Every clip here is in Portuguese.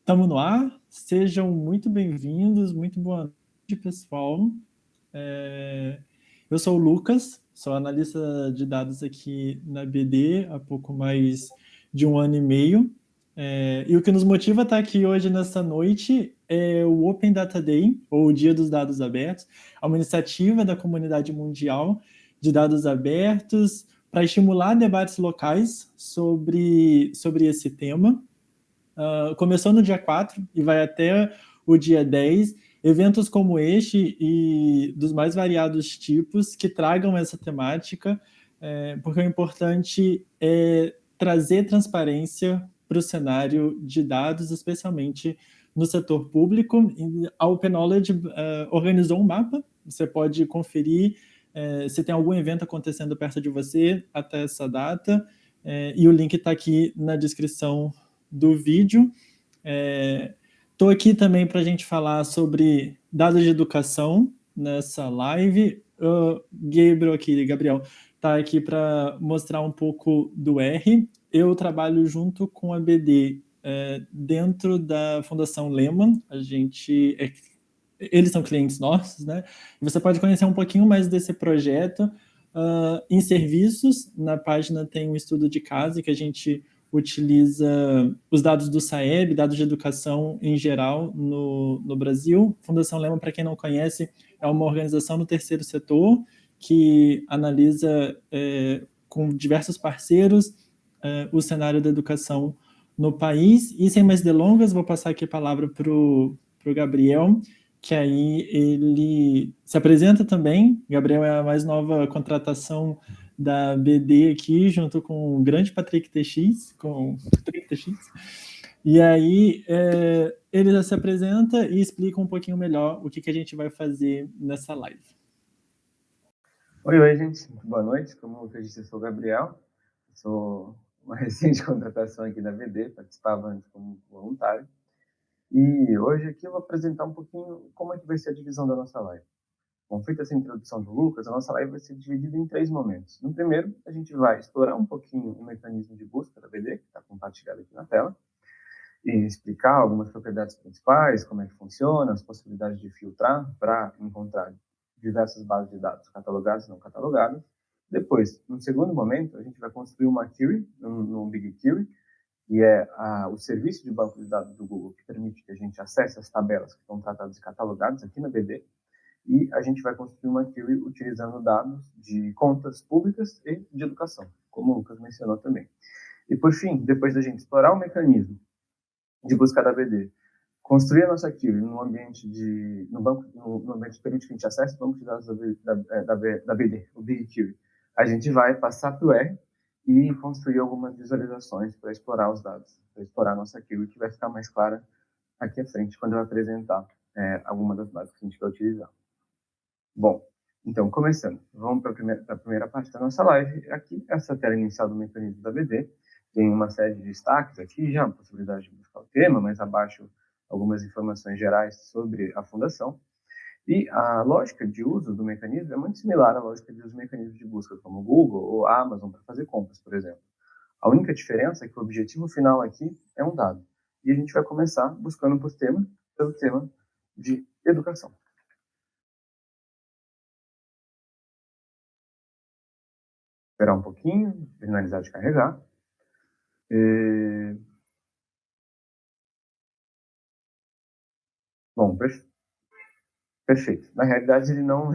Estamos no ar, sejam muito bem-vindos, muito boa noite, pessoal. Eu sou o Lucas, sou analista de dados aqui na BD há pouco mais de 1 ano e meio. E o que nos motiva a estar aqui hoje nessa noite é o Open Data Day, ou o Dia dos Dados Abertos, é uma iniciativa da comunidade mundial de dados abertos para estimular debates locais sobre esse tema. Começou no dia 4 e vai até o dia 10. Eventos como este e dos mais variados tipos que tragam essa temática, porque o importante é trazer transparência para o cenário de dados, especialmente no setor público. A Open Knowledge organizou um mapa, você pode conferir se tem algum evento acontecendo perto de você até essa data, e o link está aqui na descrição do vídeo. Estou aqui também para a gente falar sobre dados de educação nessa live. Gabriel está aqui para mostrar um pouco do R. Eu trabalho junto com a BD dentro da Fundação Lehman. Eles são clientes nossos, né? E você pode conhecer um pouquinho mais desse projeto em serviços. Na página tem um estudo de caso que a gente utiliza os dados do SAEB, dados de educação em geral no Brasil. Fundação Lehman, para quem não conhece, é uma organização no terceiro setor que analisa com diversos parceiros o cenário da educação no país. E sem mais delongas, vou passar aqui a palavra para o Gabriel, que aí ele se apresenta também. Gabriel é a mais nova contratação da BD aqui, junto com o grande Patrick TX, E aí ele já se apresenta e explica um pouquinho melhor o que a gente vai fazer nessa live. Oi, gente. Muito boa noite. Como eu disse, eu sou o Gabriel. Sou uma recente contratação aqui da BD, participava antes como voluntário. E hoje aqui eu vou apresentar um pouquinho como é que vai ser a divisão da nossa live. Bom, feita essa introdução do Lucas, a nossa live vai ser dividida em 3 momentos. No primeiro, a gente vai explorar um pouquinho o mecanismo de busca da BD, que está compartilhado aqui na tela, e explicar algumas propriedades principais, como é que funciona, as possibilidades de filtrar para encontrar diversas bases de dados catalogadas e não catalogadas. Depois, no segundo momento, a gente vai construir uma query, um BigQuery, que é o serviço de banco de dados do Google, que permite que a gente acesse as tabelas que estão tratadas e catalogadas aqui na BD, e a gente vai construir uma query utilizando dados de contas públicas e de educação, como o Lucas mencionou também. E, por fim, depois da gente explorar o mecanismo de busca da BD, construir a nossa query no ambiente que permite que a gente acesse o banco de dados da BD, o BigQuery, a gente vai passar para o R e construir algumas visualizações para explorar os dados, para explorar a nossa query, que vai ficar mais clara aqui à frente, quando eu apresentar alguma das bases que a gente vai utilizar. Bom, então, começando. Vamos para a primeira parte da nossa live. Aqui, essa tela inicial do mecanismo da BD. Tem uma série de destaques aqui, já a possibilidade de buscar o tema, mais abaixo algumas informações gerais sobre a fundação. E a lógica de uso do mecanismo é muito similar à lógica de uso de mecanismos de busca, como o Google ou a Amazon, para fazer compras, por exemplo. A única diferença é que o objetivo final aqui é um dado. E a gente vai começar buscando pelo tema de educação. Esperar um pouquinho, finalizar de carregar. Bom, perfeito. Na realidade, ele não...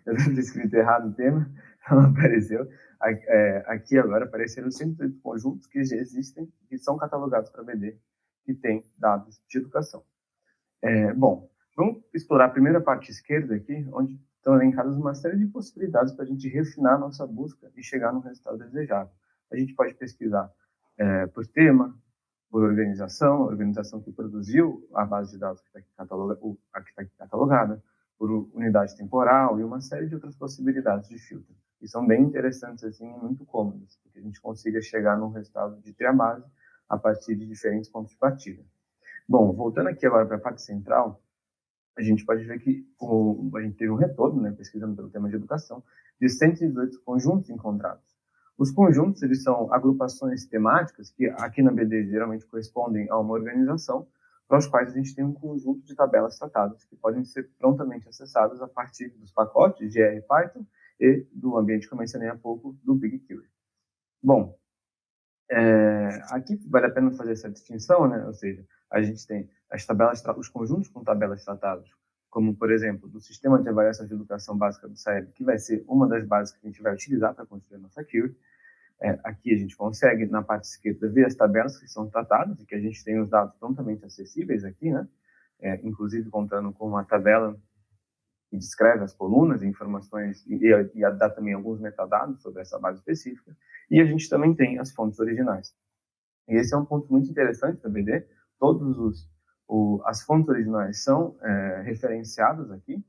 Eu devo ter escrito errado o tema, não apareceu. Aqui agora apareceram 108 conjuntos que já existem, que são catalogados para BD, que tem dados de educação. Bom, vamos explorar a primeira parte esquerda aqui, onde estão elencadas uma série de possibilidades para a gente refinar a nossa busca e chegar no resultado desejado. A gente pode pesquisar por tema, por organização, a organização que produziu a base de dados que está aqui catalogada, por unidade temporal e uma série de outras possibilidades de filtro. E são bem interessantes assim, e muito cômodas, porque a gente consiga chegar num resultado de ter a base a partir de diferentes pontos de partida. Bom, voltando aqui agora para a parte central, a gente pode ver que a gente teve um retorno, pesquisando pelo tema de educação, de 118 conjuntos encontrados. Os conjuntos, eles são agrupações temáticas que aqui na BD geralmente correspondem a uma organização, para os quais a gente tem um conjunto de tabelas tratadas que podem ser prontamente acessadas a partir dos pacotes de R Python e do ambiente que eu mencionei há pouco, do BigQuery. Bom, aqui vale a pena fazer essa distinção, né? Ou seja, a gente tem as tabelas, os conjuntos com tabelas tratadas, como, por exemplo, do Sistema de Avaliação de Educação Básica do SAEB, que vai ser uma das bases que a gente vai utilizar para construir a nossa query. Aqui a gente consegue, na parte esquerda, ver as tabelas que são tratadas e que a gente tem os dados prontamente acessíveis aqui, né? Inclusive contando com uma tabela que descreve as colunas, informações e dá também alguns metadados sobre essa base específica. E a gente também tem as fontes originais. E esse é um ponto muito interessante da BD. As fontes originais são referenciadas aqui.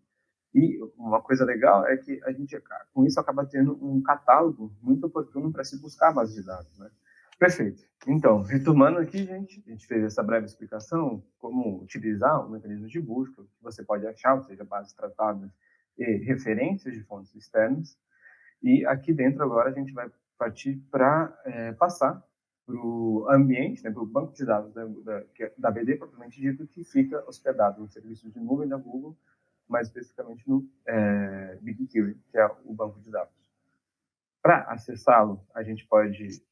E uma coisa legal é que a gente, com isso, acaba tendo um catálogo muito oportuno para se buscar a base de dados, né? Perfeito. Então, retomando aqui, a gente fez essa breve explicação, como utilizar o mecanismo de busca, que você pode achar, ou seja, bases tratadas e referências de fontes externas. E aqui dentro, agora, a gente vai partir para passar para o ambiente, né, para o banco de dados da BD, propriamente dito, que fica hospedado no serviço de nuvem da Google, mais especificamente no BigQuery, que é o banco de dados. Para acessá-lo, a gente pode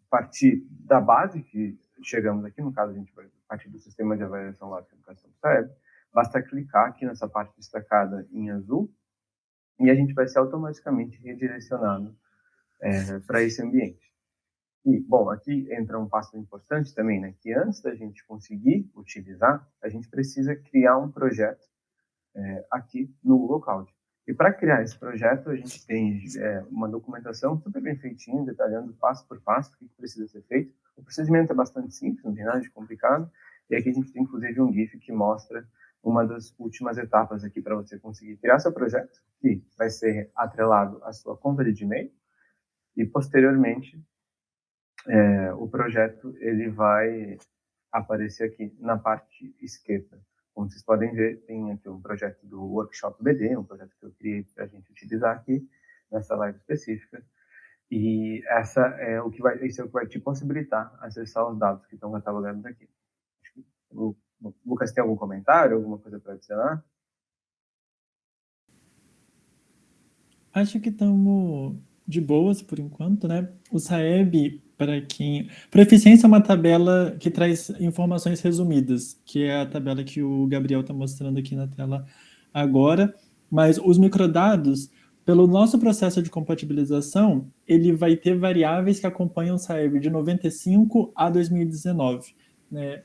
partir da base que chegamos aqui, no caso a gente vai partir do Sistema de Avaliação Básica de Educação do SAEB, basta clicar aqui nessa parte destacada em azul e a gente vai ser automaticamente redirecionado para esse ambiente. E, bom, aqui entra um passo importante também, né, que antes da gente conseguir utilizar, a gente precisa criar um projeto aqui no Google Cloud. E para criar esse projeto, a gente tem uma documentação super bem feitinha, detalhando passo por passo o que precisa ser feito. O procedimento é bastante simples, não tem nada de complicado. E aqui a gente tem, inclusive, um GIF que mostra uma das últimas etapas aqui para você conseguir criar seu projeto, que vai ser atrelado à sua conta de Gmail. E, posteriormente, o projeto ele vai aparecer aqui na parte esquerda. Como vocês podem ver, tem aqui um projeto do Workshop BD, um projeto que eu criei para a gente utilizar aqui nessa live específica. E esse é o que vai te possibilitar acessar os dados que estão catalogados aqui. O Lucas tem algum comentário, alguma coisa para adicionar? Acho que estamos de boas por enquanto, né? O SAEB, para quem... Proficiência é uma tabela que traz informações resumidas, que é a tabela que o Gabriel está mostrando aqui na tela agora. Mas os microdados, pelo nosso processo de compatibilização, ele vai ter variáveis que acompanham o SAEB de 95 a 2019, né?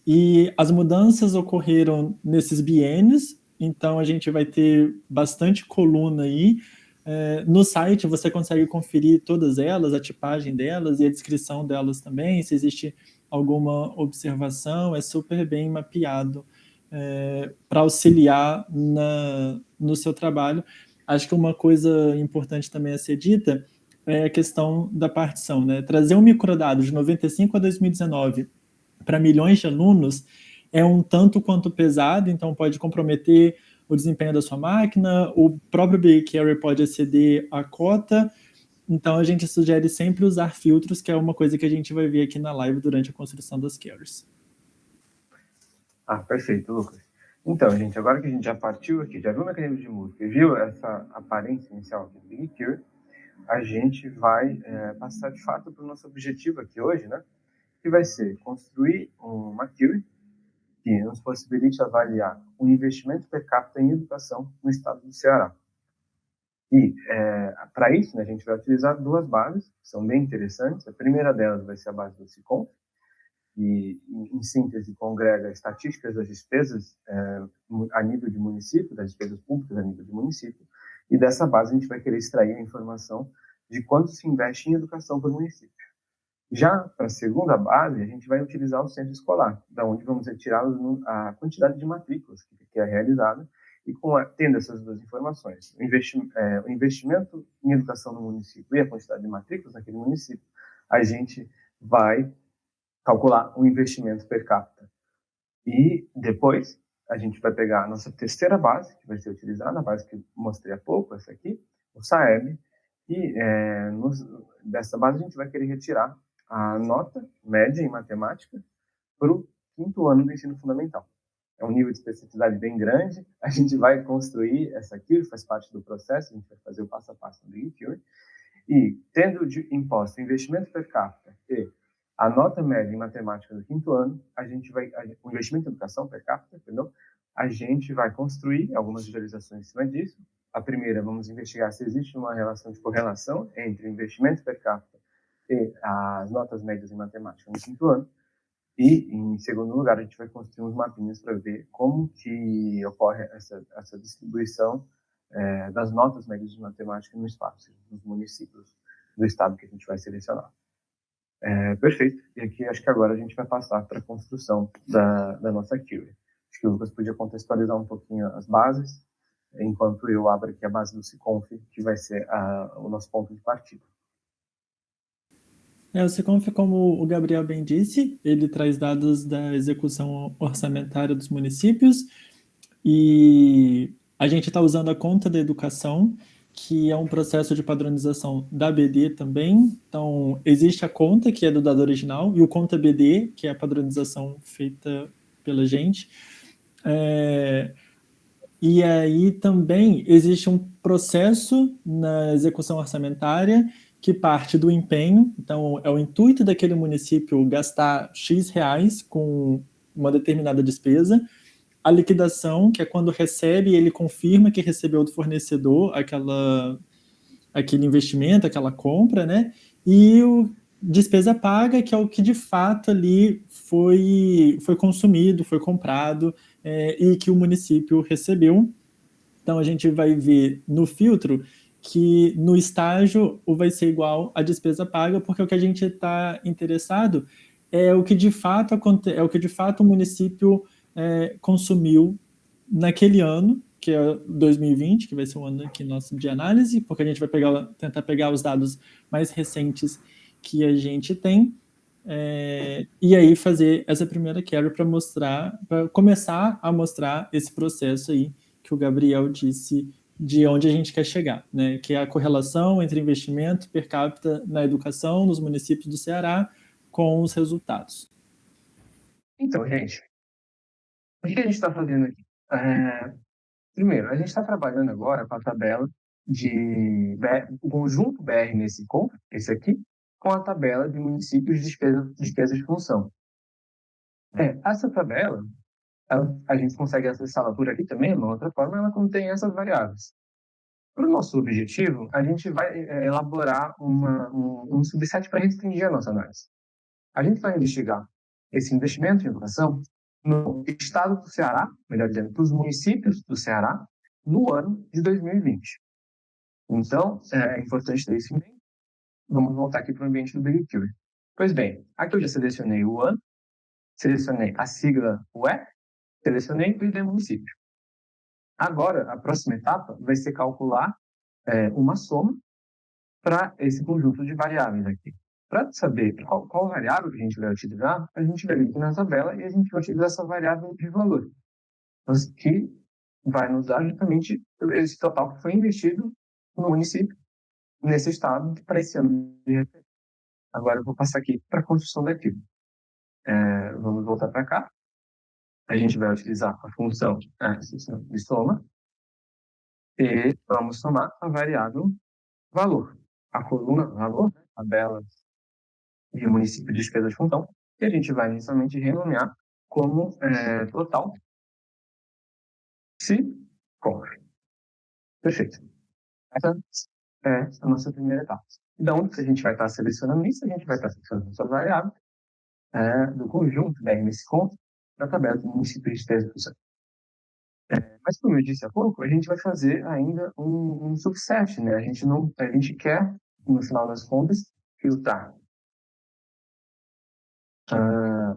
E as mudanças ocorreram nesses biênios, então a gente vai ter bastante coluna aí. No site você consegue conferir todas elas, a tipagem delas e a descrição delas também, se existe alguma observação, é super bem mapeado para auxiliar no seu trabalho. Acho que uma coisa importante também a ser dita é a questão da partição, né? Trazer um microdado de 95 a 2019 para milhões de alunos é um tanto quanto pesado, então pode comprometer o desempenho da sua máquina, o próprio BigQuery pode exceder a cota, então a gente sugere sempre usar filtros, que é uma coisa que a gente vai ver aqui na live durante a construção das queries. Perfeito, Lucas. Então, gente, agora que a gente já partiu aqui, já viu o mecanismo de música e viu essa aparência inicial aqui do BigQuery, a gente vai passar de fato para o nosso objetivo aqui hoje, né? Que vai ser construir uma query que nos possibilite avaliar o investimento per capita em educação no estado do Ceará. E, para isso, né, a gente vai utilizar duas bases, que são bem interessantes. A primeira delas vai ser a base do SICOM, que, em síntese, congrega estatísticas das despesas a nível de município, das despesas públicas a nível de município, e dessa base a gente vai querer extrair a informação de quanto se investe em educação por município. Já para a segunda base, a gente vai utilizar o centro escolar, da onde vamos retirar a quantidade de matrículas que é realizada, e tendo essas duas informações, o investimento em educação no município e a quantidade de matrículas naquele município, a gente vai calcular o investimento per capita. E depois, a gente vai pegar a nossa terceira base, que vai ser utilizada, a base que mostrei há pouco, essa aqui, o SAEB, E dessa base a gente vai querer retirar a nota média em matemática para o quinto ano do ensino fundamental. É um nível de especificidade bem grande. A gente vai construir essa QIR, faz parte do processo, a gente vai fazer o passo a passo do QIR. E, tendo de imposto o investimento per capita e a nota média em matemática do quinto ano, o investimento em educação per capita, perdão, a gente vai construir algumas visualizações em cima disso. A primeira, vamos investigar se existe uma relação de correlação entre o investimento per capita e as notas médias em matemática no quinto ano. E, em segundo lugar, a gente vai construir uns mapinhas para ver como que ocorre essa distribuição das notas médias de matemática no espaço, nos municípios do estado que a gente vai selecionar. Perfeito. E aqui acho que agora a gente vai passar para a construção da nossa query. Acho que o Lucas podia contextualizar um pouquinho as bases, enquanto eu abro aqui a base do Siconf, que vai ser o nosso ponto de partida. O Siconf, como o Gabriel bem disse, ele traz dados da execução orçamentária dos municípios e a gente está usando a conta da educação, que é um processo de padronização da BD também. Então, existe a conta, que é do dado original, e o conta BD, que é a padronização feita pela gente. E aí também existe um processo na execução orçamentária que parte do empenho. Então, é o intuito daquele município gastar X reais com uma determinada despesa. A liquidação, que é quando recebe e ele confirma que recebeu do fornecedor aquele investimento, aquela compra, né? E o despesa paga, que é o que de fato ali foi consumido, foi comprado e que o município recebeu. Então a gente vai ver no filtro que no estágio vai ser igual à despesa paga, porque o que a gente está interessado é o que de fato o município consumiu naquele ano, que é 2020, que vai ser o ano aqui nosso de análise, porque a gente vai tentar pegar os dados mais recentes que a gente tem, e aí fazer essa primeira quebra para começar a mostrar esse processo aí que o Gabriel disse de onde a gente quer chegar, né? Que é a correlação entre investimento per capita na educação nos municípios do Ceará com os resultados. Então, gente, o que a gente está fazendo aqui? Primeiro, a gente está trabalhando agora com a tabela o conjunto BR nesse conta, esse aqui, com a tabela de municípios de despesas de função. Essa tabela, a gente consegue acessá-la por aqui também, de uma outra forma, ela contém essas variáveis. Para o nosso objetivo, a gente vai elaborar um subset para restringir a nossa análise. A gente vai investigar esse investimento em educação no estado do Ceará, melhor dizendo, para os municípios do Ceará, no ano de 2020. Então, é importante ter isso em mente. Vamos voltar aqui para o ambiente do BigQuery. Pois bem, aqui eu já selecionei o ano, selecionei a sigla UE, selecionei o ID município. Agora, a próxima etapa vai ser calcular uma soma para esse conjunto de variáveis aqui. Para saber qual variável que a gente vai utilizar, a gente vai vir aqui na tabela e a gente vai utilizar essa variável de valor, que vai nos dar justamente esse total que foi investido no município, nesse estado, para esse ano. Agora eu vou passar aqui para a construção daquilo. Vamos voltar para cá. A gente vai utilizar a função de soma e vamos somar a variável valor. A coluna valor, tabela de município de despesa de função, que a gente vai inicialmente renomear como total se compra. Perfeito. Essa é a nossa primeira etapa. Então, a gente vai estar selecionando isso, a gente vai estar selecionando essa variável do conjunto da MS conta da tabela do município de despesa de função. Mas, como eu disse há pouco, a gente vai fazer ainda um subset, né? A gente quer, no final das contas, filtrar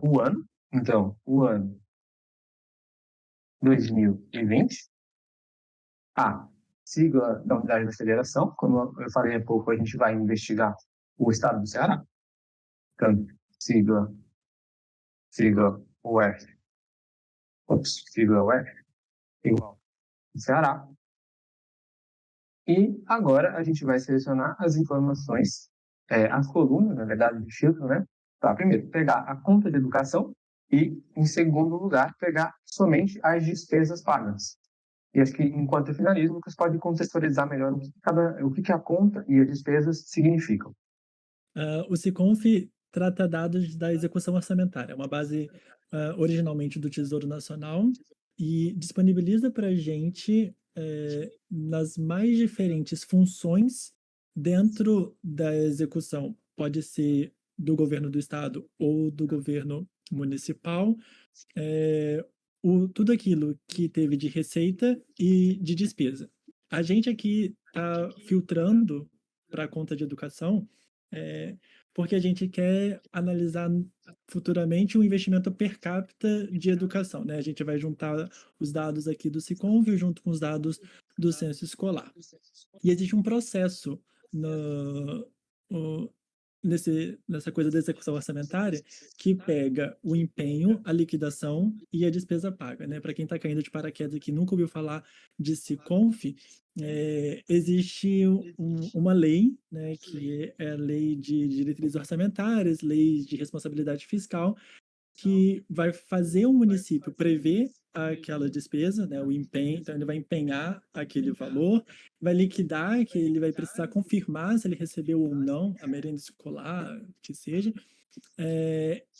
o ano. Então, o ano 2020, a sigla da unidade da federação, como eu falei há pouco, a gente vai investigar o estado do Ceará. Então, sigla UF, sigla UF, igual Ceará. E agora a gente vai selecionar as informações, as colunas, na verdade, de filtro, né? Para, primeiro, pegar a conta de educação e, em segundo lugar, pegar somente as despesas pagas. E acho que, enquanto eu finalizo, o Lucas pode contextualizar melhor o que a conta e as despesas significam. O Siconf trata dados da execução orçamentária, é uma base originalmente do Tesouro Nacional e disponibiliza para a gente nas mais diferentes funções dentro da execução. Pode ser do governo do estado ou do governo municipal, tudo aquilo que teve de receita e de despesa. A gente aqui está filtrando para a conta de educação, porque a gente quer analisar futuramente o investimento per capita de educação, né? A gente vai juntar os dados aqui do Siconv junto com os dados do censo escolar. E existe um processo nessa coisa da execução orçamentária que pega o empenho, a liquidação e a despesa paga, né? Para quem está caindo de paraquedas aqui, nunca ouviu falar de Siconf, existe uma lei, né, que é a lei de diretrizes orçamentárias, lei de responsabilidade fiscal, que vai fazer o município prever aquela despesa, né, o empenho, então ele vai empenhar aquele valor, vai liquidar, que ele vai precisar confirmar se ele recebeu ou não a merenda escolar, que seja,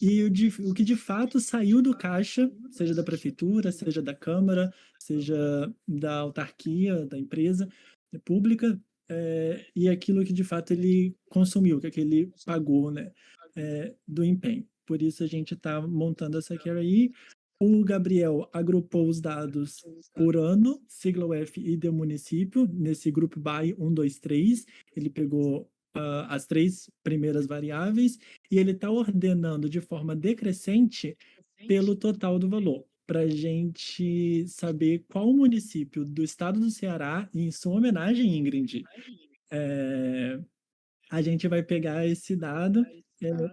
e o que de fato saiu do caixa, seja da prefeitura, seja da Câmara, seja da autarquia, da empresa pública, e aquilo que de fato ele consumiu, que ele pagou, né, do empenho. Por isso a gente está montando essa carry aí. O Gabriel agrupou os dados por ano, sigla UF e de município, nesse grupo by 1, 2, 3. Ele pegou as 3 primeiras variáveis e ele está ordenando de forma decrescente pelo total do valor, para a gente saber qual município do estado do Ceará, e em sua homenagem, Ingrid, a gente vai pegar esse dado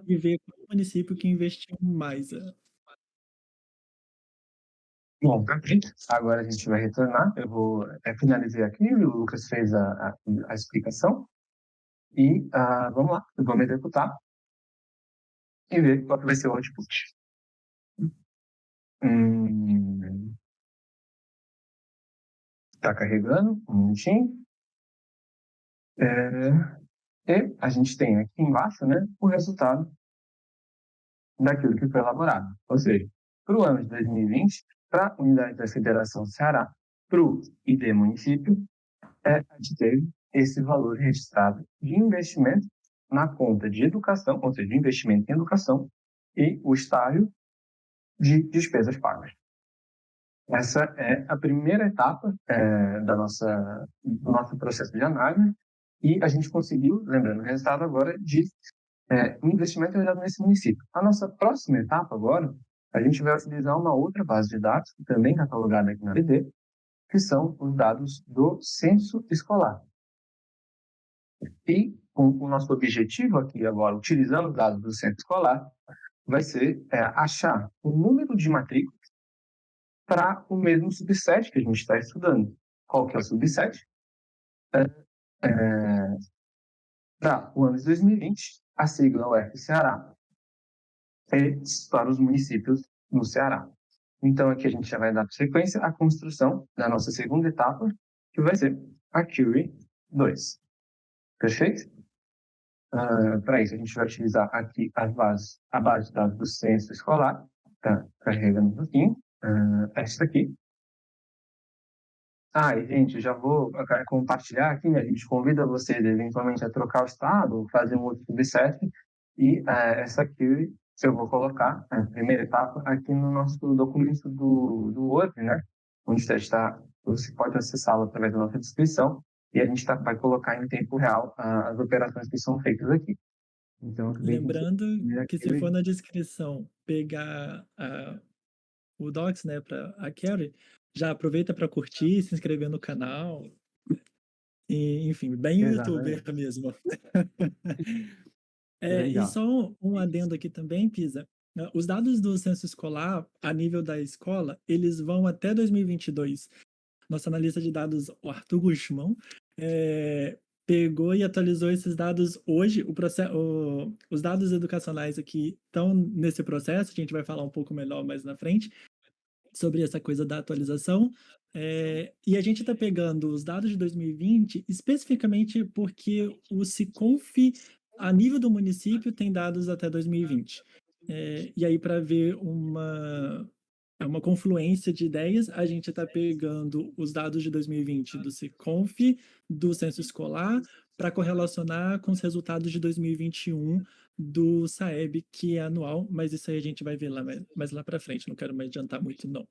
e ver qual município que investiu mais. Bom, perfeito. Agora a gente vai retornar. Eu vou finalizar aqui. O Lucas fez a explicação. E vamos lá, vamos executar e ver qual que vai ser o output. Está carregando, um minutinho. E a gente tem aqui embaixo, né, o resultado daquilo que foi elaborado. Ou seja, para o ano de 2020, para a unidade da Federação Ceará, para o ID município, a gente teve esse valor registrado de investimento na conta de educação, ou seja, de investimento em educação, e o estágio de despesas pagas. Essa é a primeira etapa do nosso processo de análise, e a gente conseguiu, lembrando o resultado agora, de um investimento realizado nesse município. A nossa próxima etapa agora, a gente vai utilizar uma outra base de dados, que também é catalogada aqui na BD, que são os dados do censo escolar. E o nosso objetivo aqui agora, utilizando os dados do censo escolar, vai ser achar o número de matrículas para o mesmo subset que a gente está estudando. Qual que é o subset? Para o ano de 2020, a sigla UF Ceará é para os municípios no Ceará. Então, aqui a gente já vai dar sequência à construção da nossa segunda etapa, que vai ser a Curie 2. Perfeito? Para isso, a gente vai utilizar aqui a base de dados do censo escolar. Tá carregando um pouquinho. Esta aqui. E, gente, eu já vou compartilhar aqui, né? A gente convida vocês, eventualmente, a trocar o estado, fazer um outro subset. E essa aqui eu vou colocar, a primeira etapa, aqui no nosso documento do Word, né? Onde está, você pode acessá-lo através da nossa descrição. E a gente vai colocar em tempo real as operações que são feitas aqui. Então, Lembrando que se for na descrição pegar o Docs, né, para a Carrie, já aproveita para curtir, se inscrever no canal. E, enfim, bem youtuber mesmo. E só um adendo aqui também, Pisa. Os dados do censo escolar, a nível da escola, eles vão até 2022. Nosso analista de dados, o Arthur Guzmão, pegou e atualizou esses dados hoje. Os dados educacionais aqui estão nesse processo, a gente vai falar um pouco melhor mais na frente sobre essa coisa da atualização. E a gente está pegando os dados de 2020 especificamente porque o Siconf, a nível do município, tem dados até 2020. E aí, para ver uma confluência de ideias, a gente está pegando os dados de 2020 do Siconf, do censo escolar, para correlacionar com os resultados de 2021 do SAEB, que é anual, mas isso aí a gente vai ver mais lá para frente, não quero mais adiantar muito, não.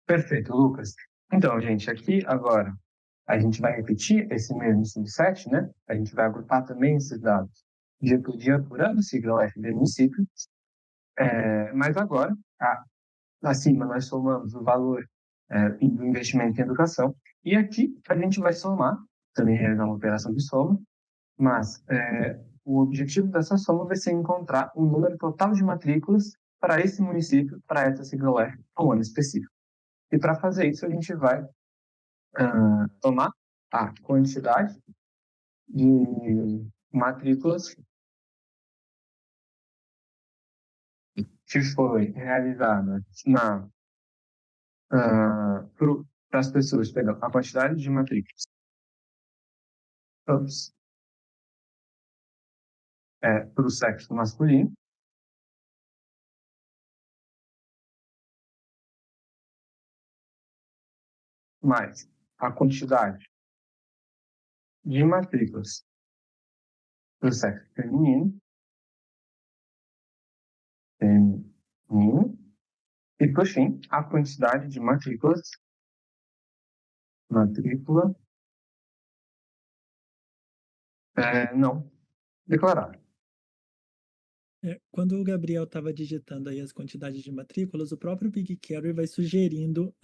Perfeito, Lucas. Então, gente, aqui agora a gente vai repetir esse mesmo subset, né? A gente vai agrupar também esses dados dia por dia, por ano, sigla UFB município. Mas agora, acima nós somamos o valor do investimento em educação, e aqui a gente vai somar, também realizar uma operação de soma, mas o objetivo dessa soma vai ser encontrar o número total de matrículas para esse município, para essa sigla UF, um ano específico. E para fazer isso, a gente vai tomar a quantidade de matrículas que foi realizada para as pessoas, perdão, a quantidade de matrículas para o sexo masculino, mais a quantidade de matrículas para o sexo feminino, e, por fim, a quantidade de matrícula não declarada. Quando o Gabriel estava digitando aí as quantidades de matrículas, o próprio BigQuery vai sugerindo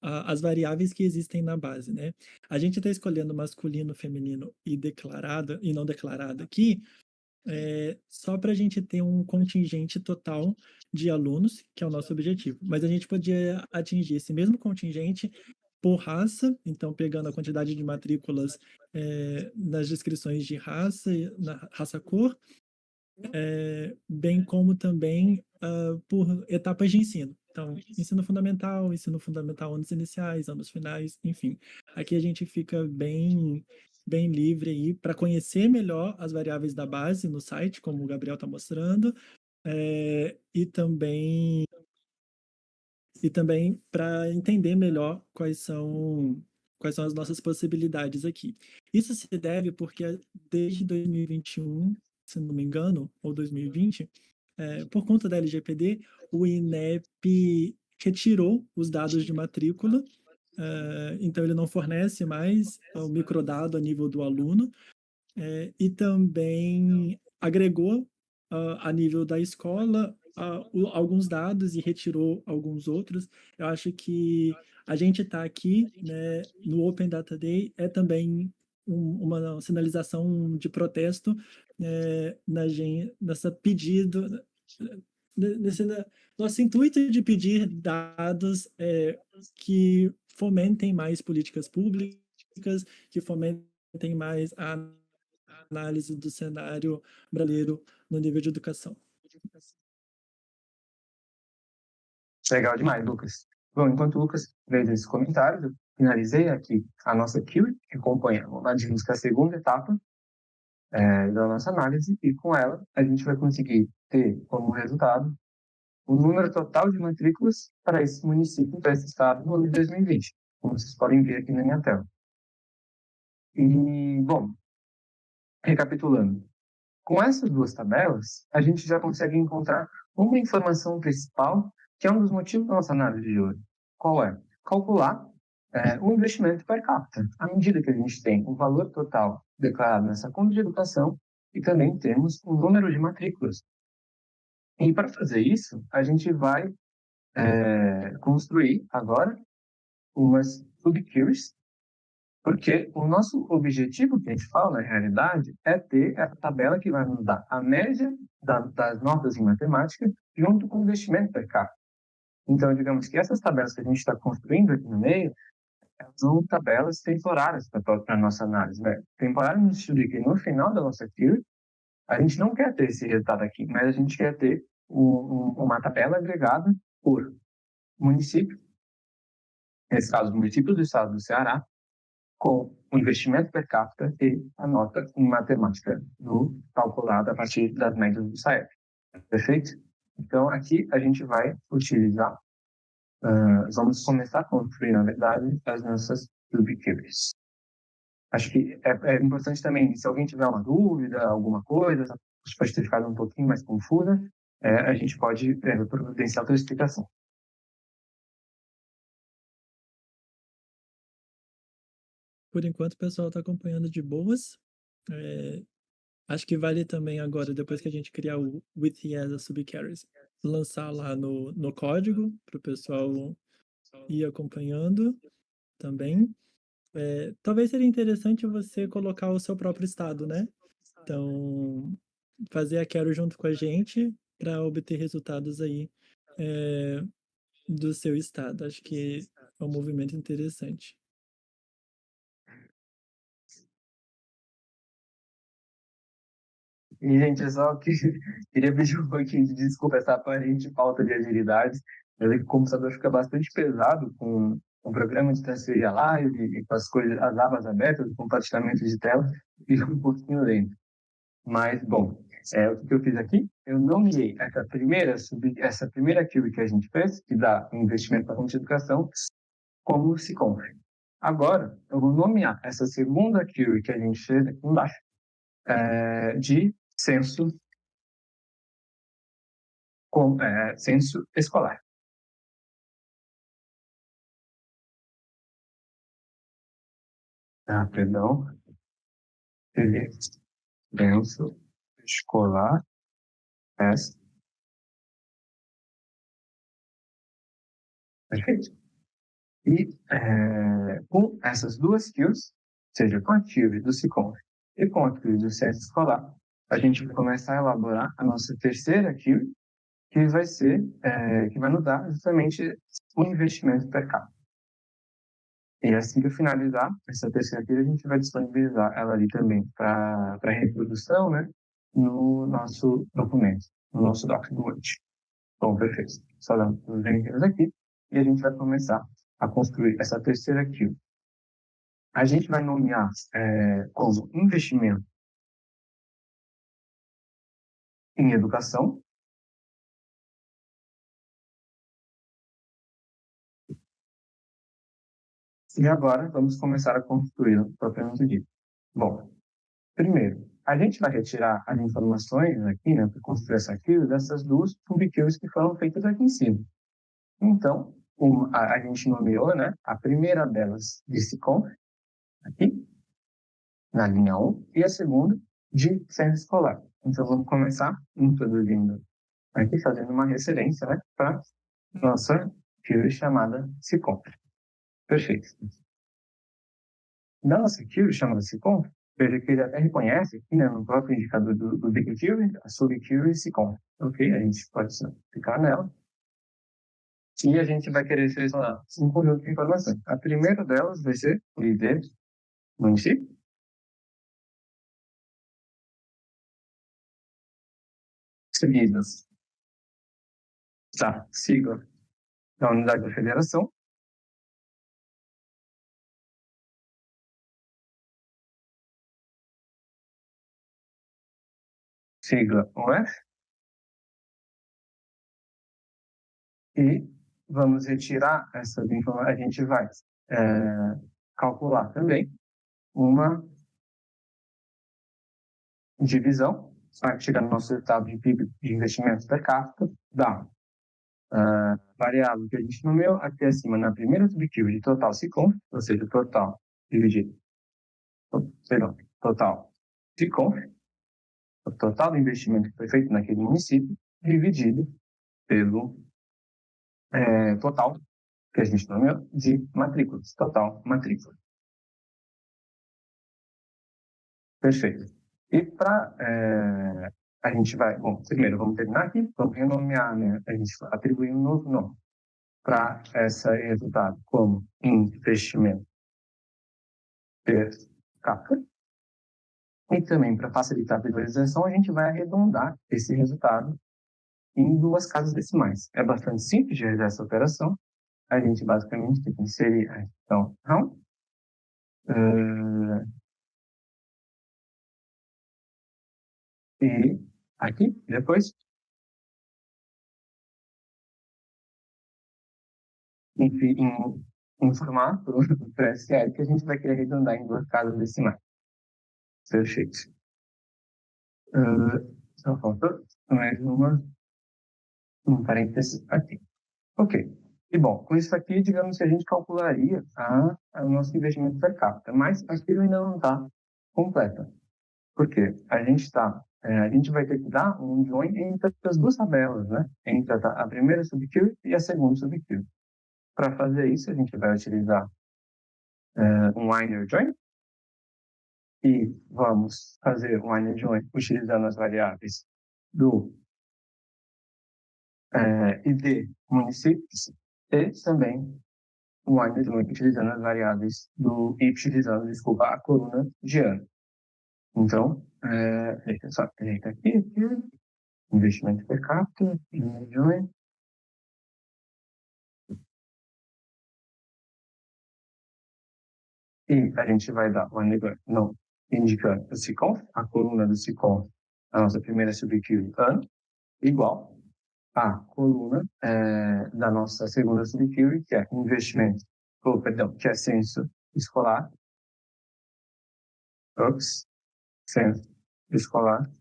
as variáveis que existem na base, né? A gente está escolhendo masculino, feminino e declarado e não declarado aqui, só para a gente ter um contingente total de alunos, que é o nosso objetivo. Mas a gente podia atingir esse mesmo contingente por raça, então pegando a quantidade de matrículas nas descrições de raça, na raça-cor, bem como também por etapas de ensino. Então, ensino fundamental, anos iniciais, anos finais, enfim. Aqui a gente fica bem livre aí para conhecer melhor as variáveis da base no site, como o Gabriel está mostrando, e também para entender melhor quais são as nossas possibilidades aqui. Isso se deve porque desde 2021, se não me engano, ou 2020, por conta da LGPD, o INEP retirou os dados de matrícula, então ele não fornece mais o microdado a nível do aluno, e também agregou a nível da escola alguns dados e retirou alguns outros. Eu acho que a gente está aqui, né, no Open Data Day também uma sinalização de protesto nessa pedido, nesse nosso intuito de pedir dados que fomentem mais políticas públicas, que fomentem mais a análise do cenário brasileiro no nível de educação. Legal demais, Lucas. Bom, enquanto o Lucas fez esses comentários, eu finalizei aqui a nossa QA, que acompanha, digamos que a segunda etapa da nossa análise, e com ela a gente vai conseguir ter como resultado o número total de matrículas para esse município, para esse estado, no ano de 2020, como vocês podem ver aqui na minha tela. E, bom, recapitulando, com essas duas tabelas, a gente já consegue encontrar uma informação principal, que é um dos motivos da nossa análise de hoje. Qual é? Calcular o investimento per capita, à medida que a gente tem o valor total declarado nessa conta de educação e também temos o número de matrículas. E para fazer isso, a gente vai construir agora umas subqueries, porque o nosso objetivo, que a gente fala na realidade, é ter essa tabela que vai nos dar a média das notas em matemática junto com o investimento per capita. Então, digamos que essas tabelas que a gente está construindo aqui no meio, elas são tabelas temporárias para a nossa análise, né? Temporária no sentido de que no final da nossa query, a gente não quer ter esse resultado aqui, mas a gente quer ter uma tabela agregada por município, nesse caso, o município do estado do Ceará, com o investimento per capita e a nota em matemática calculada a partir das médias do SAEP. Perfeito? Então, aqui a gente vai utilizar, vamos começar a construir, na verdade, as nossas subqueries. Acho que é importante também, se alguém tiver uma dúvida, alguma coisa, pode ter ficado um pouquinho mais confusa, a gente pode providenciar outra explicação. Por enquanto, o pessoal está acompanhando de boas. Acho que vale também agora, depois que a gente criar o with yes subcarries, lançar lá no código para o pessoal ir acompanhando também. Talvez seria interessante você colocar o seu próprio estado, né? Então, fazer a query junto com a gente para obter resultados aí do seu estado. Acho que é um movimento interessante. E, gente, eu só queria pedir um pouquinho de desculpa essa aparente falta de agilidade. Eu sei que o computador fica bastante pesado com o programa de transferir a live e com as coisas, as abas abertas, o compartilhamento de tela, fica um pouquinho lento. Mas, bom, o que eu fiz aqui, eu nomeei essa primeira query que a gente fez, que dá um investimento para a fonte de educação, como Siconf. Agora, eu vou nomear essa segunda query que a gente fez aqui embaixo, de censo censo escolar. Perdão. Censo escolar. Perfeito. E com essas duas queues, seja com a queue do Siconf e com a queue do censo escolar, a gente vai começar a elaborar a nossa terceira queue, que vai ser, que vai nos dar justamente o investimento per capita. E assim que eu finalizar essa terceira query, a gente vai disponibilizar ela ali também para reprodução, né, no nosso documento, no nosso doc do Word. Bom, perfeito. Só dando os exemplos aqui e a gente vai começar a construir essa terceira queue. A gente vai nomear como investimento em educação. E agora vamos começar a construí-lo propriamente dito. Bom, primeiro, a gente vai retirar as informações aqui, né, para construir essa queue, dessas duas subqueues que foram feitas aqui em cima. Então, a gente nomeou, né, a primeira delas de Siconf, aqui, na linha 1, e a segunda de censo escolar. Então, vamos começar introduzindo aqui, fazendo uma referência, né, para nossa query chamada Siconf. Perfeito. Na nossa query chamada Siconf, veja que ele até reconhece aqui, né, no próprio indicador do big query, a subquery Siconf. Ok? A gente pode clicar nela. E a gente vai querer selecionar um conjunto de informações. A primeira delas vai ser o ID município. Seguidas da sigla da unidade da federação. Sigla UF. E vamos retirar essas informações. A gente vai calcular também uma divisão para chegar no nosso resultado de PIB de investimentos per capita da variável que a gente nomeou aqui acima na primeira subquery de total Siconf, ou seja, total dividido, total Siconf, o total do investimento que foi feito naquele município, dividido pelo total que a gente nomeou de matrículas, total matrícula. Perfeito. E para a gente vai, bom, primeiro vamos terminar aqui, vamos renomear, né? A gente atribuir um novo nome. para esse resultado, como investimento per capita. E também, para facilitar a visualização, a gente vai arredondar esse resultado em 2 casas decimais. É bastante simples de realizar essa operação. A gente basicamente tem que inserir a então round, e aqui, depois, informar para o SQL que a gente vai querer arredondar em 2 casas decimais. Perfeito. Só falta mais um parênteses aqui. Ok. E bom, com isso aqui, digamos que a gente calcularia o nosso investimento per capita, mas aquilo ainda não está completa. Por quê? A gente vai ter que dar um join entre as 2 tabelas, né? Entre a primeira subquery e a segunda subquery. Para fazer isso, a gente vai utilizar um liner join, e vamos fazer um liner join utilizando as variáveis do ID municípios e também um liner join utilizando as variáveis desculpa, a coluna de ano. Então, só ajeita aqui, investimento per capita, liner join. E a gente vai dar uma não, indicando o SICOM, a coluna do SICOM, a nossa primeira subquery ano, igual a coluna da nossa segunda subquery, que é investimento, que é censo escolar, censo escolar,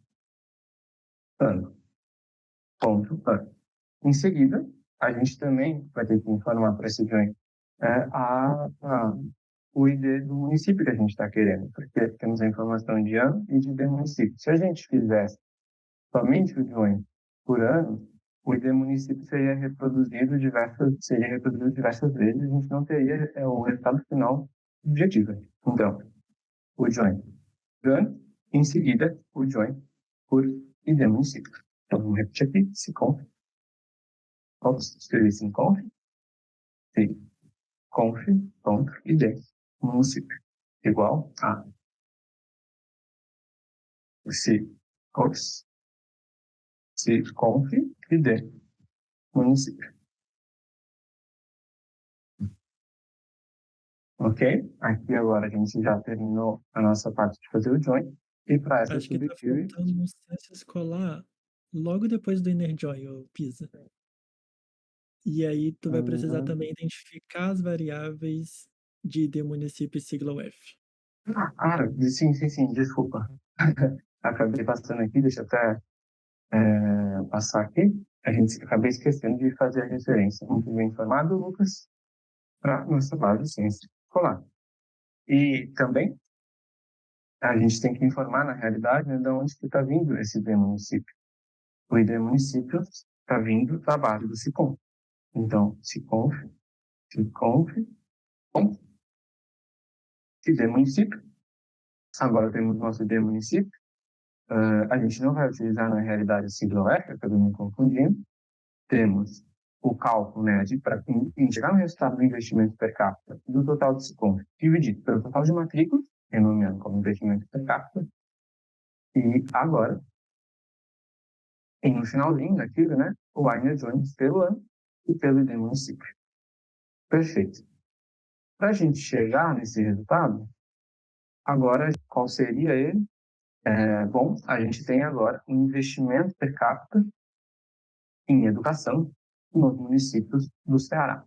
ano, ponto, ano. Em seguida, a gente também vai ter que informar para esse join o ID do município que a gente está querendo, porque temos a informação de ano e de ID município. Se a gente fizesse somente o join por ano, o ID município seria reproduzido diversas vezes, e a gente não teria o resultado final objetivo. Então, o join por ano, em seguida, o join por ID município. Então, vamos repetir aqui, escrevi conf, id município igual a conf id município. Ok? Aqui agora a gente já terminou a nossa parte de fazer o join. E para essa Acho que tá subquery, faltando um censo escolar logo depois do inner join, ô Pisa. E aí tu vai precisar também identificar as variáveis de ID município e sigla UF. sim, desculpa. Acabei passando aqui, deixa eu até passar aqui. Acabei esquecendo de fazer a referência. Muito bem informado, Lucas, para nossa base de ciência escolar. E também a gente tem que informar, na realidade, né, de onde que está vindo esse ID município. O ID município está vindo da base do SICOM. Então, SICONF, ID município. Agora temos nosso ID município. A gente não vai utilizar, na realidade, a sigla UF, acabei me confundindo. Temos o cálculo, né, para chegar no resultado do investimento per capita do total de SICONF, dividido pelo total de matrículas, denominado como investimento per capita. E agora, e no finalzinho daquilo, né, o liner join pelo ano e pelo ID município. Perfeito. Para a gente chegar nesse resultado, agora, qual seria ele? Bom, a gente tem agora um investimento per capita em educação nos municípios do Ceará.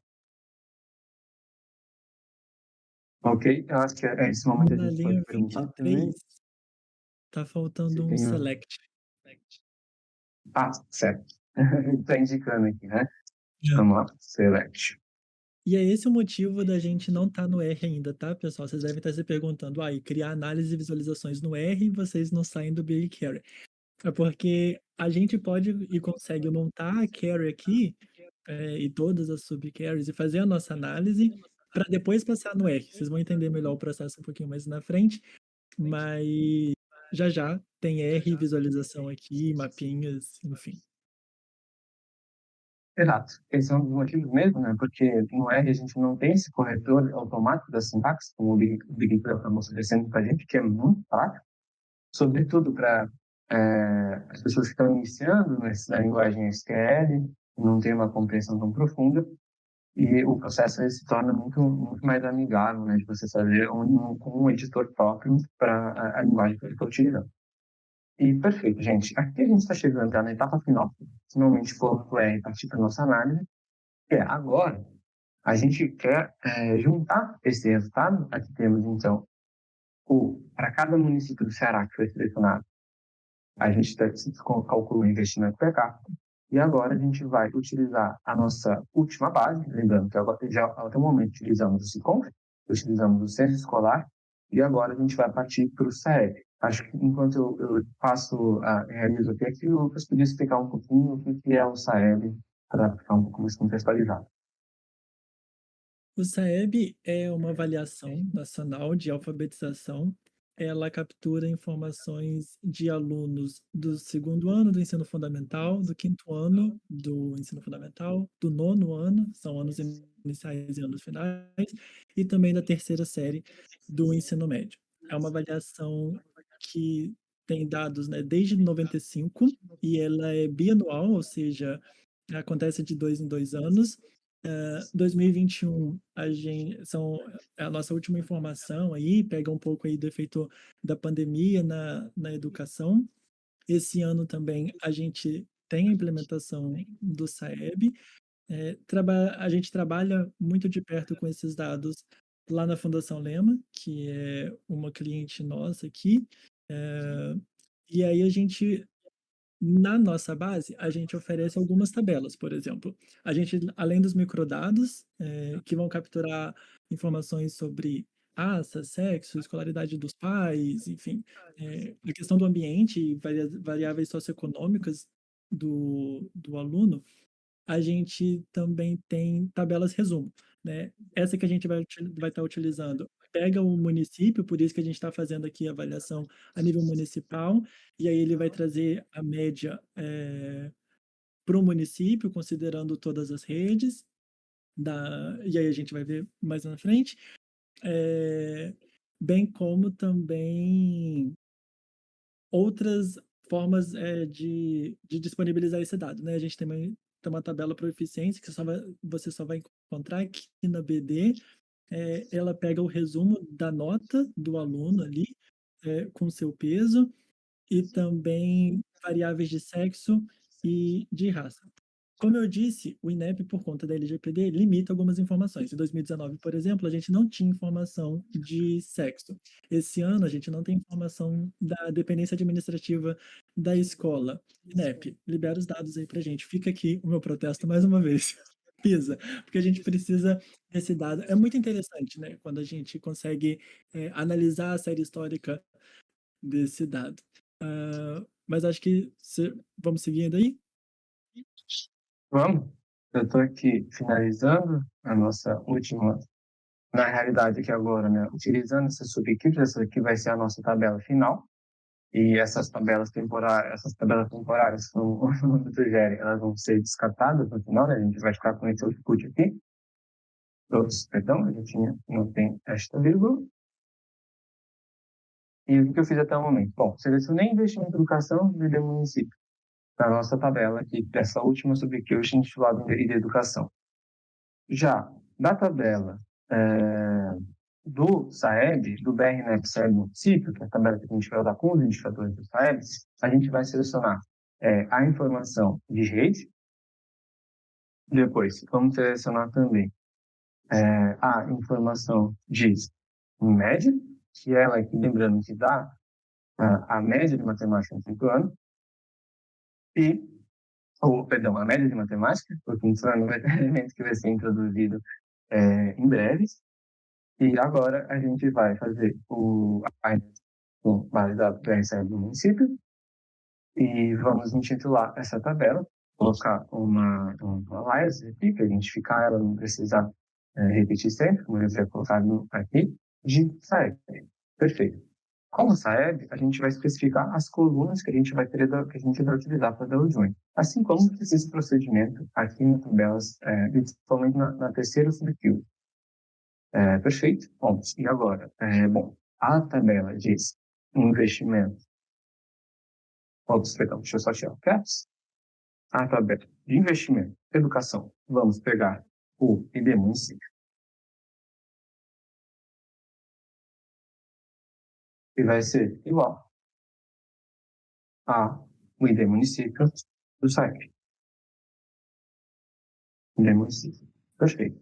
Ok? Eu acho que esse momento a Na gente pode linha perguntar também. 23, tá Se faltando um tem select. certo. Está indicando aqui, né? É. Vamos lá, select. E é esse o motivo da gente não estar no R ainda, tá, pessoal? Vocês devem estar se perguntando, e criar análise e visualizações no R e vocês não saem do BigQuery. É porque a gente pode e consegue montar a query aqui e todas as subqueries e fazer a nossa análise para depois passar no R. Vocês vão entender melhor o processo um pouquinho mais na frente, mas já já tem R, visualização aqui, mapinhas, enfim. Exato. Esse é um dos motivos mesmo, né? Porque no R a gente não tem esse corretor automático da sintaxe, como o Big Brother acabou oferecendo para a gente, que é muito prático, sobretudo para as pessoas que estão iniciando nessa linguagem SQL, não tem uma compreensão tão profunda, e o processo ele se torna muito mais amigável, né? De você fazer com um editor próprio para a linguagem que eu estou utilizando. E perfeito, gente. Aqui a gente está chegando já na etapa final. Finalmente, ponto R partir para a nossa análise, que é agora a gente quer juntar esse resultado. Aqui temos, então, para cada município do Ceará que foi selecionado, a gente calcula o investimento per capita. E agora a gente vai utilizar a nossa última base, lembrando que agora, já até o momento utilizamos o SICOMF, utilizamos o censo escolar, e agora a gente vai partir para o SAEB. Acho que enquanto eu realizo aqui, o Lucas podia explicar um pouquinho o que é o SAEB, para ficar um pouco mais contextualizado. O SAEB é uma avaliação nacional de alfabetização. Ela captura informações de alunos do segundo ano do ensino fundamental, do quinto ano do ensino fundamental, do nono ano, são anos iniciais e anos finais, e também da terceira série do ensino médio. É uma avaliação que tem dados, né, desde 95 e ela é bianual, ou seja, acontece de 2 em 2 anos. 2021, é a nossa última informação aí, pega um pouco aí do efeito da pandemia na educação. Esse ano também a gente tem a implementação do SAEB. A gente trabalha muito de perto com esses dados lá na Fundação Lema, que é uma cliente nossa aqui. E aí na nossa base, a gente oferece algumas tabelas, por exemplo. A gente, além dos microdados, que vão capturar informações sobre raça, sexo, escolaridade dos pais, enfim, a questão do ambiente e variáveis socioeconômicas do aluno, a gente também tem tabelas resumo, né? Essa que a gente vai estar utilizando pega o município, por isso que a gente está fazendo aqui a avaliação a nível municipal, e aí ele vai trazer a média para o município, considerando todas as redes, e aí a gente vai ver mais na frente, bem como também outras formas de disponibilizar esse dado, né? A gente tem uma tabela para eficiência que você só vai encontrar aqui na BD. Ela pega o resumo da nota do aluno ali, com seu peso, e também variáveis de sexo e de raça. Como eu disse, o INEP, por conta da LGPD, limita algumas informações. Em 2019, por exemplo, a gente não tinha informação de sexo. Esse ano, a gente não tem informação da dependência administrativa da escola. INEP, libera os dados aí para a gente. Fica aqui o meu protesto mais uma vez. Pisa, porque a gente precisa desse dado. É muito interessante, né? Quando a gente consegue analisar a série histórica desse dado. Mas acho que vamos seguindo aí? Vamos? Eu estou aqui finalizando a nossa última, na realidade aqui agora, né? Utilizando essas subequipes, essa aqui vai ser a nossa tabela final, e essas tabelas temporárias, como o nome sugere, elas vão ser descartadas no final, né? A gente vai ficar com esse output aqui. Todos, perdão, a gente não tem esta vírgula. E o que eu fiz até o momento? Bom, selecionei investimento em educação e município, na nossa tabela aqui, dessa última subequipe intitulada de educação. Já da tabela do SAEB, do BRNEP SAEB município, que é a tabela que a gente vai usar com os indicadores do SAEB, a gente vai selecionar a informação de rede. Depois, vamos selecionar também a informação de média, que ela aqui, lembrando que dá a média de matemática no quinto ano, perdão, a média de matemática, o quinto ano vai ter um elemento que vai ser introduzido em breve. E agora a gente vai fazer a validado do RCE do município e vamos intitular essa tabela, colocar uma alias aqui, para identificar ela, não precisar repetir sempre, como eu já colocado aqui, de SAEB. Perfeito. Com o Saeb, a gente vai especificar as colunas que a gente vai utilizar para dar o join. Assim como esse procedimento aqui na tabela, principalmente na terceira subfield. Perfeito? Bom, e agora? Bom, a tabela diz investimento. Perdão, deixa eu só tirar o caps. A tabela de investimento, educação. Vamos pegar o ID município. E vai ser igual a o ID município do site. ID município. Perfeito.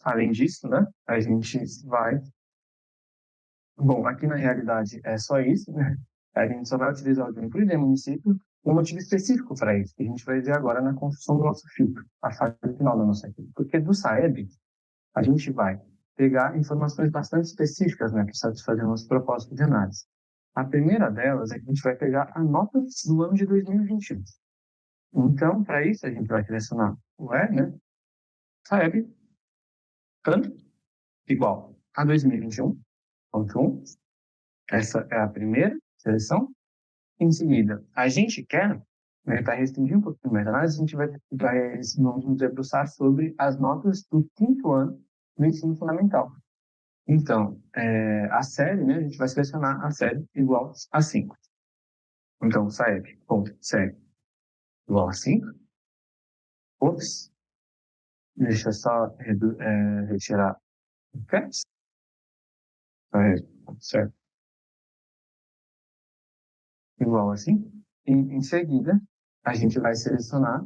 Além disso, né, a gente vai... Bom, aqui na realidade é só isso, né? A gente só vai utilizar o por ID município um motivo específico para isso, que a gente vai ver agora na construção do nosso filtro, a fase final da nossa equipe. Porque do Saeb, a gente vai pegar informações bastante específicas, né, para satisfazer o nosso propósito de análise. A primeira delas é que a gente vai pegar a nota do ano de 2021. Então, para isso, a gente vai selecionar o né, Saeb, ano, igual a 2021.1. Essa é a primeira seleção. Em seguida, a gente quer, né, para restringir um pouquinho mais a análise, a gente vai nos debruçar sobre as notas do 5º ano do ensino fundamental. Então, a série, né, a gente vai selecionar a série igual a 5. Então, série igual a 5. Ops, deixa eu só retirar o caps. Certo. Igual a 5. E, em seguida, a gente vai selecionar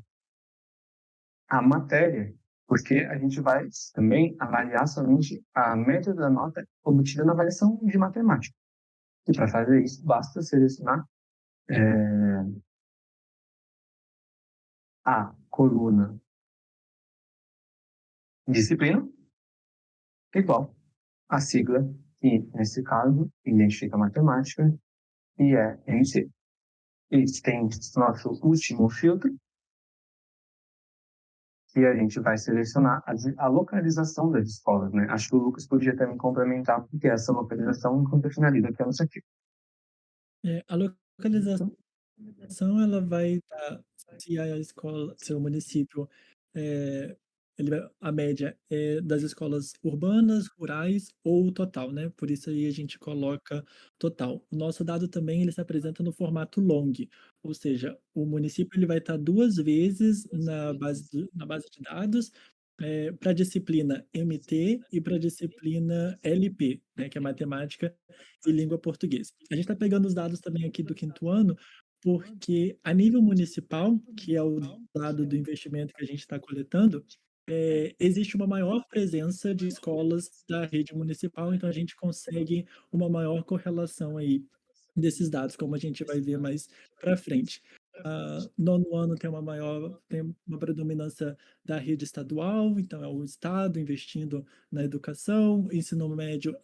a matéria, porque a gente vai também avaliar somente a média da nota obtida na avaliação de matemática. E para fazer isso, basta selecionar a coluna disciplina igual a sigla, que nesse caso identifica a matemática, e é MC. E tem nosso último filtro, que a gente vai selecionar a localização das escolas, né? Acho que o Lucas podia também complementar, porque essa localização enquanto finaliza aqui a nossa aqui. A localização ela vai estar, se a escola, se o município, é, a média é das escolas urbanas, rurais ou total, né? Por isso aí a gente coloca total. O nosso dado também ele se apresenta no formato long, ou seja, o município ele vai estar 2 vezes na base de dados, para a disciplina MT e para a disciplina LP, né, que é matemática e língua portuguesa. A gente está pegando os dados também aqui do 5º ano, porque a nível municipal, que é o dado do investimento que a gente está coletando, existe uma maior presença de escolas da rede municipal, então a gente consegue uma maior correlação aí desses dados, como a gente vai ver mais para frente. Nono ano tem uma predominância da rede estadual, então é o Estado investindo na educação, ensino médio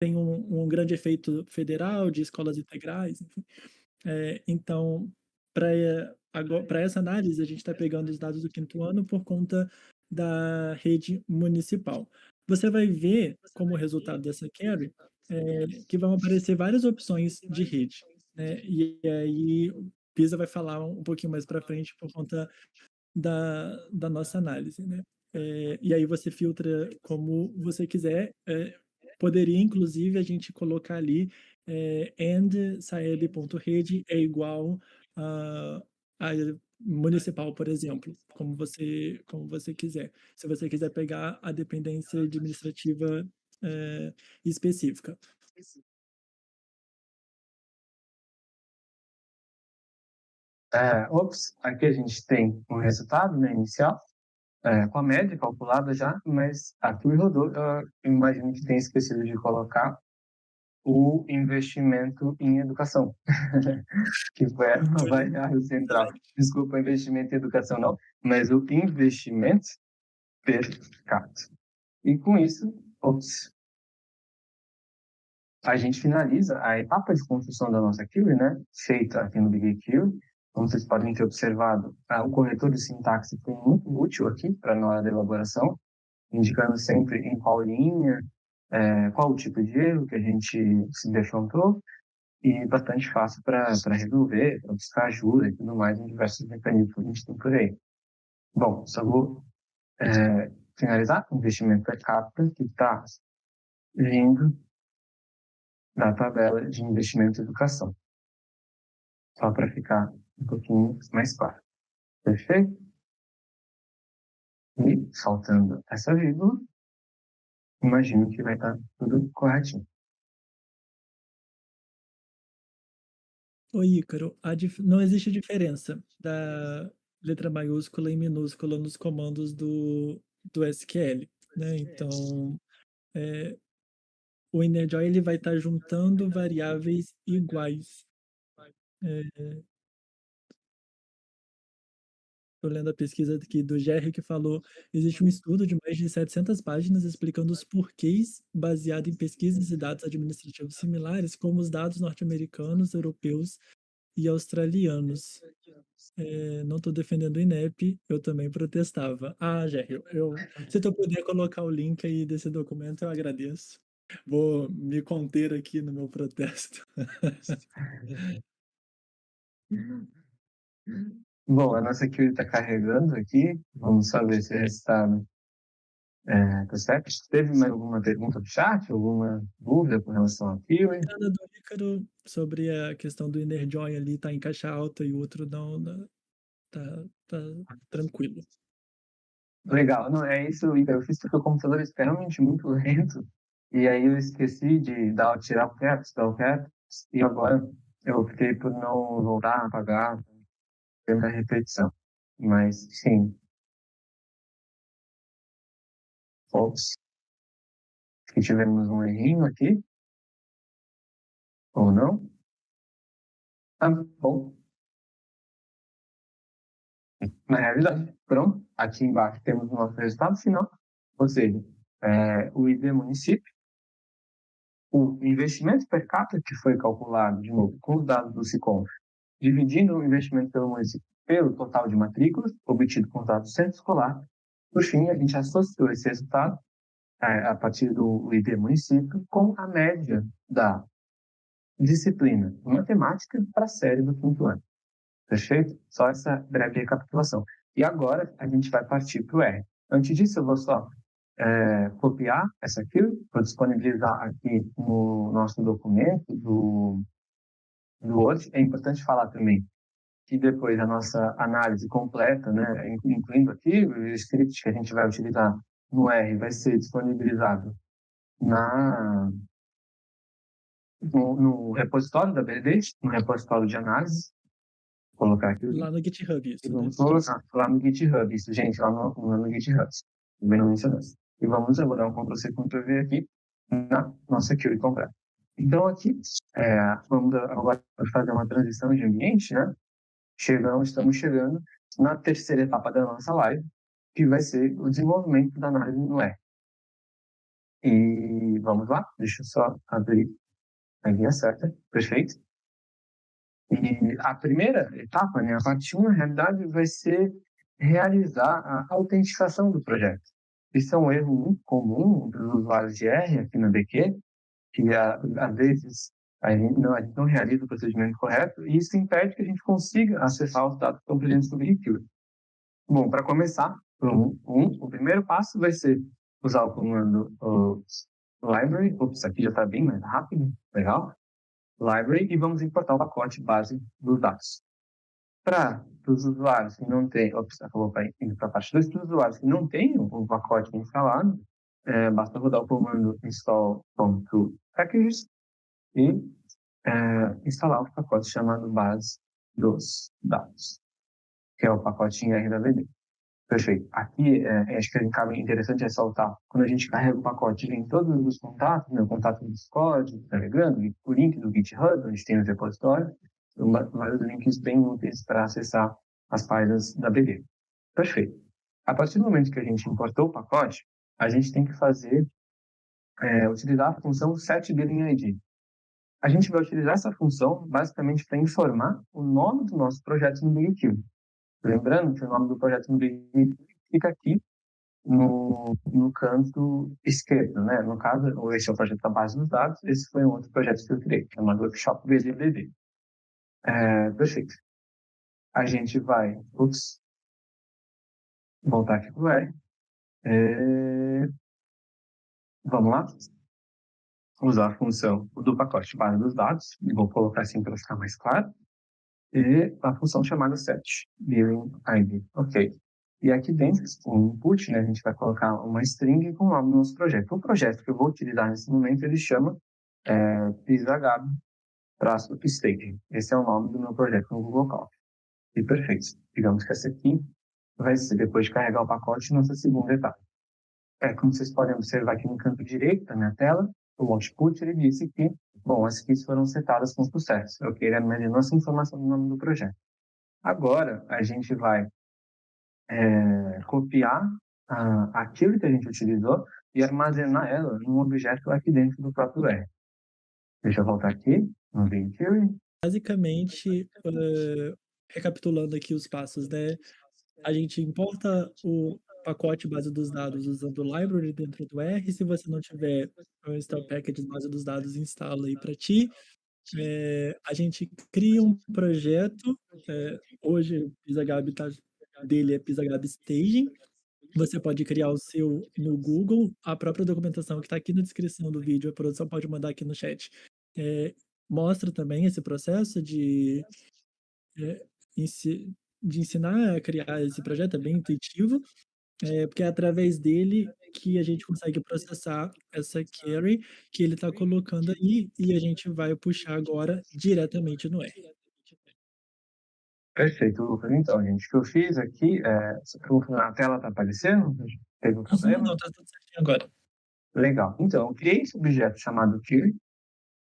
tem um grande efeito federal de escolas integrais, enfim. Então, para essa análise, a gente está pegando os dados do 5º ano por conta da rede municipal. Você vai ver, como resultado dessa query, que vão aparecer várias opções de rede, né? E aí o Pisa vai falar um pouquinho mais para frente por conta da nossa análise, né? E aí você filtra como você quiser. Poderia, inclusive, a gente colocar ali and saeb.rede é igual a municipal, por exemplo, como você quiser. Se você quiser pegar a dependência administrativa específica. Aqui a gente tem um resultado, né, inicial, com a média calculada já, mas aqui o rodou, eu imagino que tenha esquecido de colocar o investimento em educação, que foi a variável central. Desculpa, investimento em educação não, mas o investimento per capita. E com isso, a gente finaliza a etapa de construção da nossa query, né, feita aqui no BigQuery. Como vocês podem ter observado, o corretor de sintaxe foi muito útil aqui para na hora da elaboração, indicando sempre em qual linha qual o tipo de erro que a gente se defrontou, e bastante fácil para resolver, para buscar ajuda e tudo mais em diversos mecanismos que a gente tem por aí. Bom, só vou finalizar o investimento per capita que está vindo da tabela de investimento em educação, só para ficar um pouquinho mais claro. Perfeito? E, faltando essa vírgula, imagino que vai estar tudo corretinho. Oi, Ícaro, não existe diferença da letra maiúscula e minúscula nos comandos do SQL, né? Então, o InnerJoy ele vai estar juntando variáveis iguais. Estou lendo a pesquisa aqui do Jerry que falou, existe um estudo de mais de 700 páginas explicando os porquês baseado em pesquisas e dados administrativos similares, como os dados norte-americanos, europeus e australianos. Não estou defendendo o INEP, eu também protestava. Ah, Jerry, se tu puder colocar o link aí desse documento, eu agradeço. Vou me conter aqui no meu protesto. Bom, a nossa queue está carregando aqui. Vamos saber se o resultado tá certo. Teve mais alguma pergunta do chat? Alguma dúvida com relação à queue? Nada do Ícaro sobre a questão do InnerJoy ali tá em caixa alta e o outro não, tá tranquilo. Legal. Não, é isso, Igor. Eu fiz porque o computador é extremamente muito lento. E aí eu esqueci de tirar o caps, dar o caps. E agora eu optei por não voltar a apagar, tenta repetição. Mas, sim, ops, que tivemos um errinho aqui, ou não. Tá bom. Na realidade, pronto, aqui embaixo temos o nosso resultado final, ou seja, o ID município, o investimento per capita que foi calculado, de novo, com os dados do SICOM, dividindo o investimento pelo município pelo total de matrículas, obtido com os dados do centro escolar. Por fim, a gente associou esse resultado, a partir do ID município, com a média da disciplina de matemática para a série do quinto ano. Perfeito? Só essa breve recapitulação. E agora a gente vai partir para o R. Antes disso, eu vou só copiar essa aqui, vou disponibilizar aqui no nosso documento do Word. É importante falar também que depois a nossa análise completa, né, incluindo aqui o script que a gente vai utilizar no R, vai ser disponibilizado no repositório da BD, no repositório de análise. Vou colocar aqui. Lá no GitHub, isso. E vamos colocar lá no GitHub, isso, gente, lá no GitHub. Também não mencionamos. E vamos agora um Ctrl+C, Ctrl+V aqui na nossa queue completa. Então, aqui, vamos agora fazer uma transição de ambiente, né? Estamos chegando na terceira etapa da nossa live, que vai ser o desenvolvimento da análise no R. E vamos lá, deixa eu só abrir a guia certa, perfeito? E a primeira etapa, né, a parte 1, na realidade, vai ser realizar a autenticação do projeto. Isso é um erro muito comum dos usuários de R aqui na BQ, que às vezes a gente não realiza o procedimento correto, e isso impede que a gente consiga acessar os dados que estão presentes no GitHub. Bom, para começar, o primeiro passo vai ser usar o comando library. Ops, aqui já está bem mais rápido, legal. Library, e vamos importar o pacote base dos dados. Para os usuários que não têm, acabou indo para a parte 2, para os usuários que não têm o pacote instalado, basta rodar o comando install.packages e instalar o pacote chamado base dos dados, que é o pacote R da VD. Perfeito. Aqui, acho que é interessante ressaltar, quando a gente carrega o pacote, vem todos os contatos, né, o contato do Discord, do Telegram, o link do GitHub, onde tem os repositórios, vários links bem úteis para acessar as páginas da BD. Perfeito. A partir do momento que a gente importou o pacote, a gente tem que utilizar a função setBillingID. A gente vai utilizar essa função basicamente para informar o nome do nosso projeto no GitHub. Lembrando que o nome do projeto no GitHub fica aqui no canto esquerdo, né? No caso, esse é o projeto da base dos dados, esse foi um outro projeto que eu criei, chamado Workshop VDDD. Perfeito. A gente vai, voltar aqui para o R. Vamos lá? Usar a função do pacote base dos dados, vou colocar assim para ficar mais claro, e a função chamada set, billing ID. Ok. E aqui dentro, o input, né, a gente vai colocar uma string com o nome do nosso projeto. O projeto que eu vou utilizar nesse momento, ele chama PisaGab-Staging. Esse é o nome do meu projeto no Google Cloud. E perfeito. Digamos que essa aqui vai ser, depois de carregar o pacote, nossa segunda etapa. Como vocês podem observar aqui no canto direito da minha tela, o output, ele disse que, bom, as keys foram setadas com sucesso. Ok, ele armazenou essa informação no nome do projeto. Agora, a gente vai copiar aquilo que a gente utilizou e armazenar ela num objeto aqui dentro do próprio R. Deixa eu voltar aqui no BigQuery. Basicamente, recapitulando aqui os passos, né? A gente importa o pacote base dos dados usando o library dentro do R. Se você não tiver o install package base dos dados, instala aí para ti. A gente cria um projeto. Hoje o PisaGab dele é PisaGab Staging. Você pode criar o seu no Google. A própria documentação que está aqui na descrição do vídeo, a produção pode mandar aqui no chat. Mostra também esse processo é, de ensinar a criar esse projeto, é bem intuitivo, porque é através dele que a gente consegue processar essa query que ele está colocando aí e a gente vai puxar agora diretamente no R. Perfeito, Lucas. Então, gente, o que eu fiz aqui, a tela está aparecendo? Teve um problema? Não, tá tudo certinho agora. Legal. Então, eu criei esse objeto chamado query,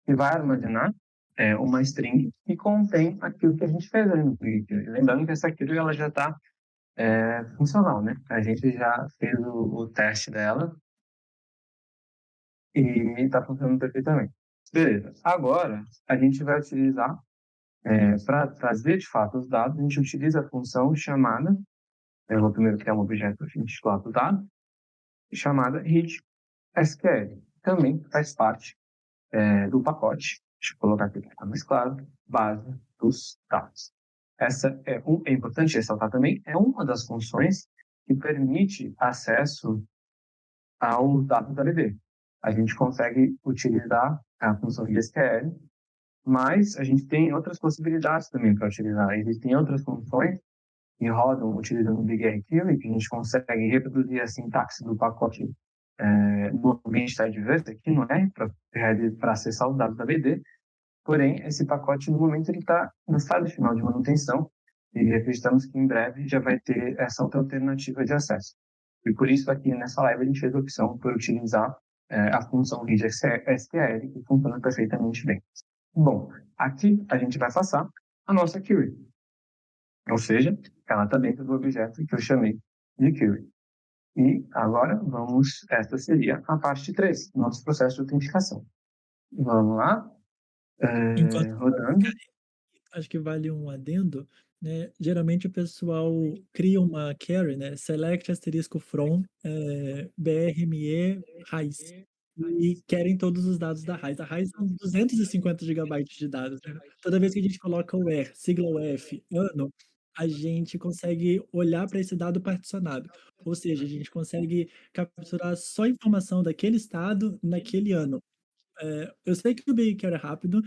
que vai armazenar uma string que contém aquilo que a gente fez ali no query. Lembrando que essa query ela já está funcional, né? A gente já fez o teste dela e está funcionando perfeitamente. Beleza. Agora, a gente vai utilizar, para trazer de fato os dados, a gente utiliza a função chamada, eu vou primeiro criar um objeto titular do dado, chamada readSQL. Também faz parte do pacote, deixa eu colocar aqui para ficar mais claro, base dos dados. Essa é importante ressaltar também, é uma das funções que permite acesso aos dados da BD. A gente consegue utilizar a função de SQL, mas a gente tem outras possibilidades também para utilizar. Existem outras funções que rodam utilizando o BigQuery, que a gente consegue reproduzir a sintaxe do pacote no ambiente adverso aqui no R, para acessar os dados da BD. Porém, esse pacote, no momento, ele está na fase final de manutenção e acreditamos que em breve já vai ter essa outra alternativa de acesso. E por isso, aqui nessa live, a gente fez a opção por utilizar a função readSQL, que funciona perfeitamente bem. Bom, aqui a gente vai passar a nossa query. Ou seja, ela está dentro do objeto que eu chamei de query. E agora, esta seria a parte 3, nosso processo de autenticação. Vamos lá. Enquanto Rodando. acho que vale um adendo, né? Geralmente o pessoal cria uma query, né? Select asterisco from BRME raiz. E querem todos os dados da raiz. A raiz são 250 gigabytes de dados, né? Toda vez que a gente coloca o R, sigla o F, ano, a gente consegue olhar para esse dado particionado. Ou seja, a gente consegue capturar só a informação daquele estado naquele ano. Eu sei que o BigQuery é rápido,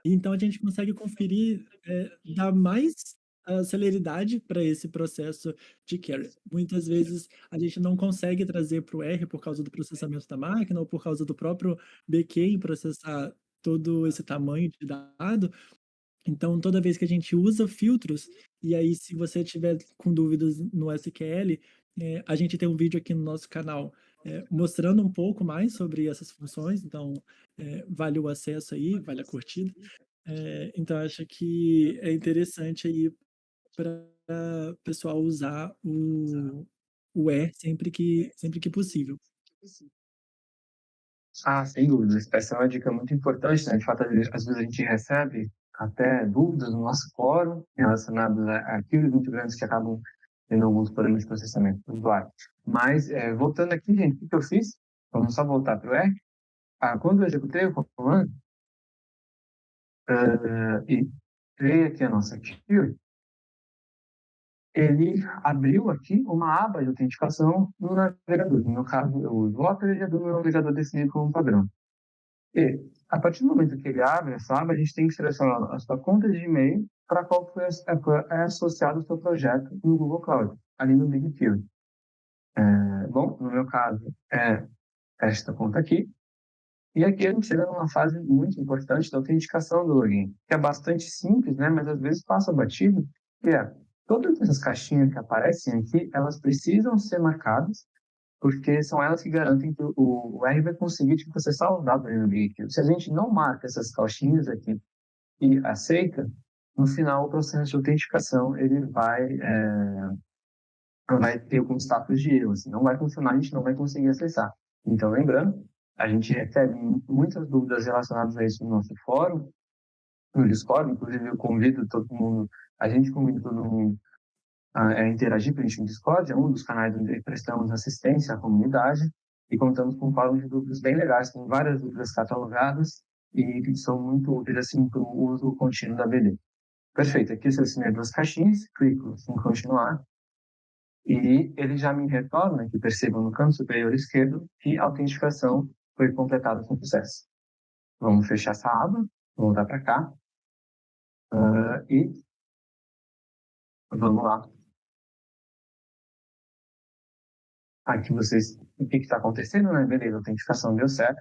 então a gente consegue conferir, dar mais celeridade para esse processo de query. Muitas vezes a gente não consegue trazer para o R por causa do processamento da máquina ou por causa do próprio BQ em processar todo esse tamanho de dado. Então, toda vez que a gente usa filtros, e aí se você tiver com dúvidas no SQL, a gente tem um vídeo aqui no nosso canal mostrando um pouco mais sobre essas funções, então vale o acesso aí, vale a curtida. Então, acho que é interessante aí para o pessoal usar o R sempre que possível. Sem dúvidas. Essa é uma dica muito importante, né? De fato, às vezes a gente recebe até dúvidas no nosso fórum relacionadas a arquivos muito grandes que acabam tendo alguns problemas de processamento do usuário. Mas, voltando aqui, gente, o que eu fiz? Vamos só voltar para o R. Quando eu executei o comando e criei aqui a nossa query, ele abriu aqui uma aba de autenticação no navegador. No meu caso, eu uso o Opera do meu navegador definido como padrão. E, a partir do momento que ele abre essa aba, a gente tem que selecionar a sua conta de e-mail para qual é associado o seu projeto no Google Cloud, ali no BigQuery. Bom, no meu caso, é esta conta aqui. E aqui a gente chega numa fase muito importante da autenticação do login, que é bastante simples, né? Mas às vezes passa batido, que é todas essas caixinhas que aparecem aqui, elas precisam ser marcadas, porque são elas que garantem que o R vai conseguir te processar os dados ali no BigQuery. Se a gente não marca essas caixinhas aqui e aceita, no final o processo de autenticação ele vai ter algum status de erro, assim, não vai funcionar, a gente não vai conseguir acessar. Então, lembrando, a gente recebe muitas dúvidas relacionadas a isso no nosso fórum, no Discord, inclusive eu convido todo mundo, a gente convida todo mundo a interagir com a gente no Discord, é um dos canais onde prestamos assistência à comunidade e contamos com um fórum de dúvidas bem legais, com várias dúvidas catalogadas e que são muito úteis assim, para o uso contínuo da BD. Perfeito, aqui eu selecionei duas caixinhas, clico em continuar, e ele já me retorna, que percebam no canto superior esquerdo, que a autenticação foi completada com sucesso. Vamos fechar essa aba, voltar para cá, e vamos lá. Aqui vocês, o que está acontecendo, né? Beleza, a autenticação deu certo.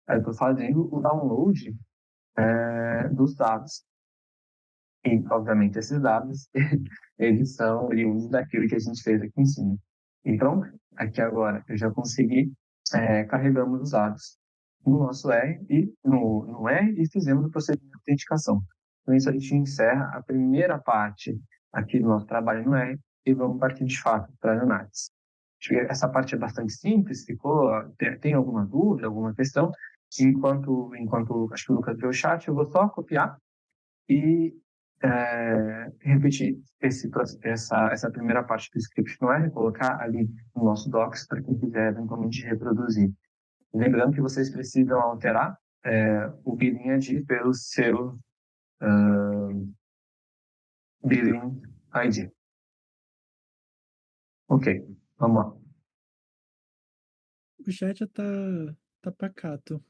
Aí eu estou fazendo o download dos dados. E, obviamente, esses dados, eles são oriundos daquilo que a gente fez aqui em cima. Então, aqui agora, eu já consegui, carregamos os dados no nosso R e no R e fizemos o procedimento de autenticação. Com isso, a gente encerra a primeira parte aqui do nosso trabalho no R e vamos partir de fato para a análise. Essa parte é bastante simples, tem alguma dúvida, alguma questão? Enquanto acho que o Lucas viu o chat, eu vou só copiar e repetir essa primeira parte do script no R, colocar ali no nosso docs para quem quiser eventualmente reproduzir. Lembrando que vocês precisam alterar o billing ID pelo seu billing ID. Ok, vamos lá. O chat tá pacato.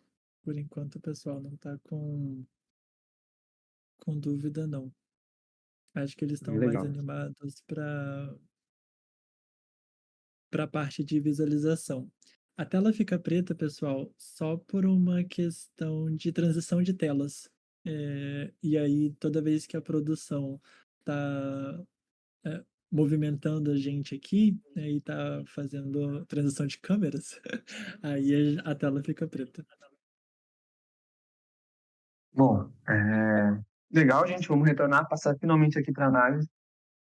Por enquanto o pessoal não tá com dúvida, não. Acho que eles estão mais Legal. animados para a parte de visualização. A tela fica preta, pessoal, só por uma questão de transição de telas. E aí, toda vez que a produção está movimentando a gente aqui, né, e está fazendo transição de câmeras, aí a tela fica preta. Bom, legal, gente. Vamos retornar, passar finalmente aqui para análise.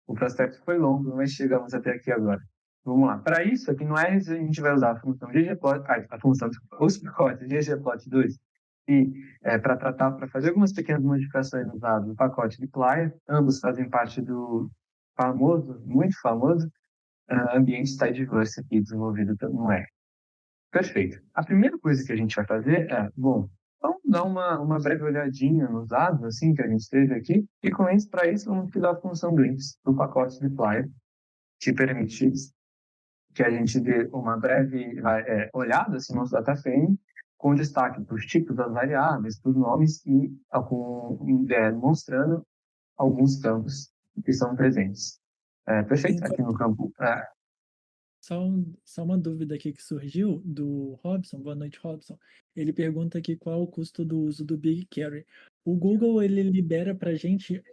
O processo foi longo, mas chegamos até aqui agora. Vamos lá. Para isso, aqui no R, a gente vai usar a função ggplot, a função, os pacotes ggplot2, e para fazer algumas pequenas modificações nos dados do pacote dplyr. Ambos fazem parte do famoso, muito famoso, ambiente tidyverse aqui desenvolvido no R. Perfeito. A primeira coisa que a gente vai fazer bom, vamos dar uma breve olhadinha nos dados assim, que a gente teve aqui, e com isso, para isso, vamos utilizar a função glimpse do pacote dplyr, que permite que a gente dê uma breve olhada assim, no nosso data frame, com destaque para os tipos das variáveis, para os nomes e mostrando alguns campos que são presentes. Perfeito? Aqui no campo. Só uma dúvida aqui que surgiu do Robson. Boa noite, Robson. Ele pergunta aqui qual é o custo do uso do BigQuery. O Google ele libera para gente,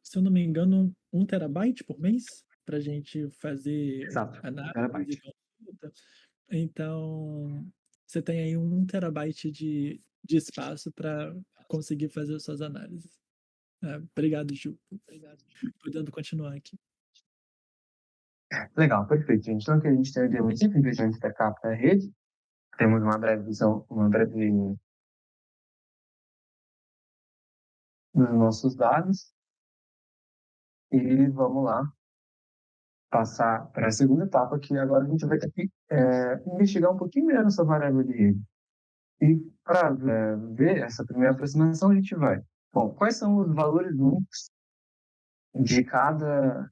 se eu não me engano, 1 TB por mês para gente fazer Exato, análise e terabyte. consulta. Então, você tem aí 1 TB de espaço para conseguir fazer suas análises. Obrigado, Ju. Podendo continuar aqui. Legal, perfeito, gente. Então, aqui a gente tem o simplesmente backup da rede. Temos uma breve visão, uma breve dos nossos dados. E vamos lá passar para a segunda etapa, que agora a gente vai ter que investigar um pouquinho melhor essa variável de rede. E para ver essa primeira aproximação, a gente vai. Bom, quais são os valores únicos de cada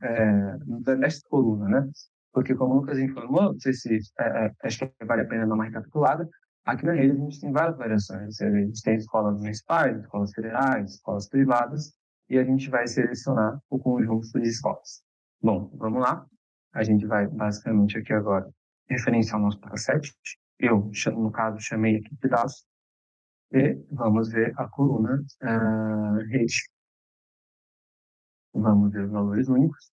desta coluna, né? Porque, como o Lucas informou, não sei se acho que vale a pena dar uma recapitulada, aqui na rede a gente tem várias variações. Ou seja, a gente tem escolas municipais, escolas federais, escolas privadas, e a gente vai selecionar o conjunto de escolas. Bom, vamos lá. A gente vai, basicamente, aqui agora, referenciar o nosso dataset. Eu, no caso, chamei aqui de dados, e vamos ver a coluna rede. Vamos ver os valores únicos.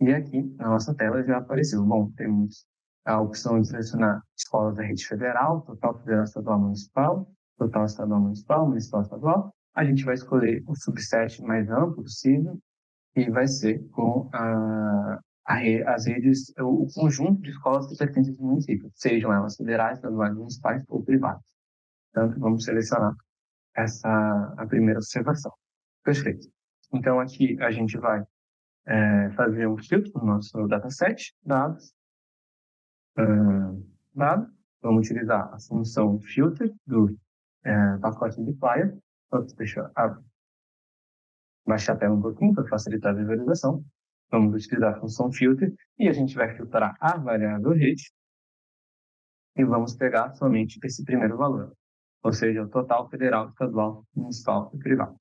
E aqui, na nossa tela, já apareceu. Bom, temos a opção de selecionar escolas da rede federal, total federal, estadual, municipal, total estadual, municipal, municipal, estadual. A gente vai escolher o subset mais amplo possível e vai ser com as redes, o conjunto de escolas que pertencem ao município, sejam elas federais, estaduais, municipais ou privadas. Então, vamos selecionar a primeira observação. Perfeito. Então, aqui a gente vai fazer um filtro no nosso dataset, dados, dado. Vamos utilizar a função filter do pacote de Flyer. Deixa eu baixar a tela um pouquinho para facilitar a visualização. Vamos utilizar a função filter e a gente vai filtrar a variável rede e vamos pegar somente esse primeiro valor, ou seja, o total federal, estadual, municipal e privado.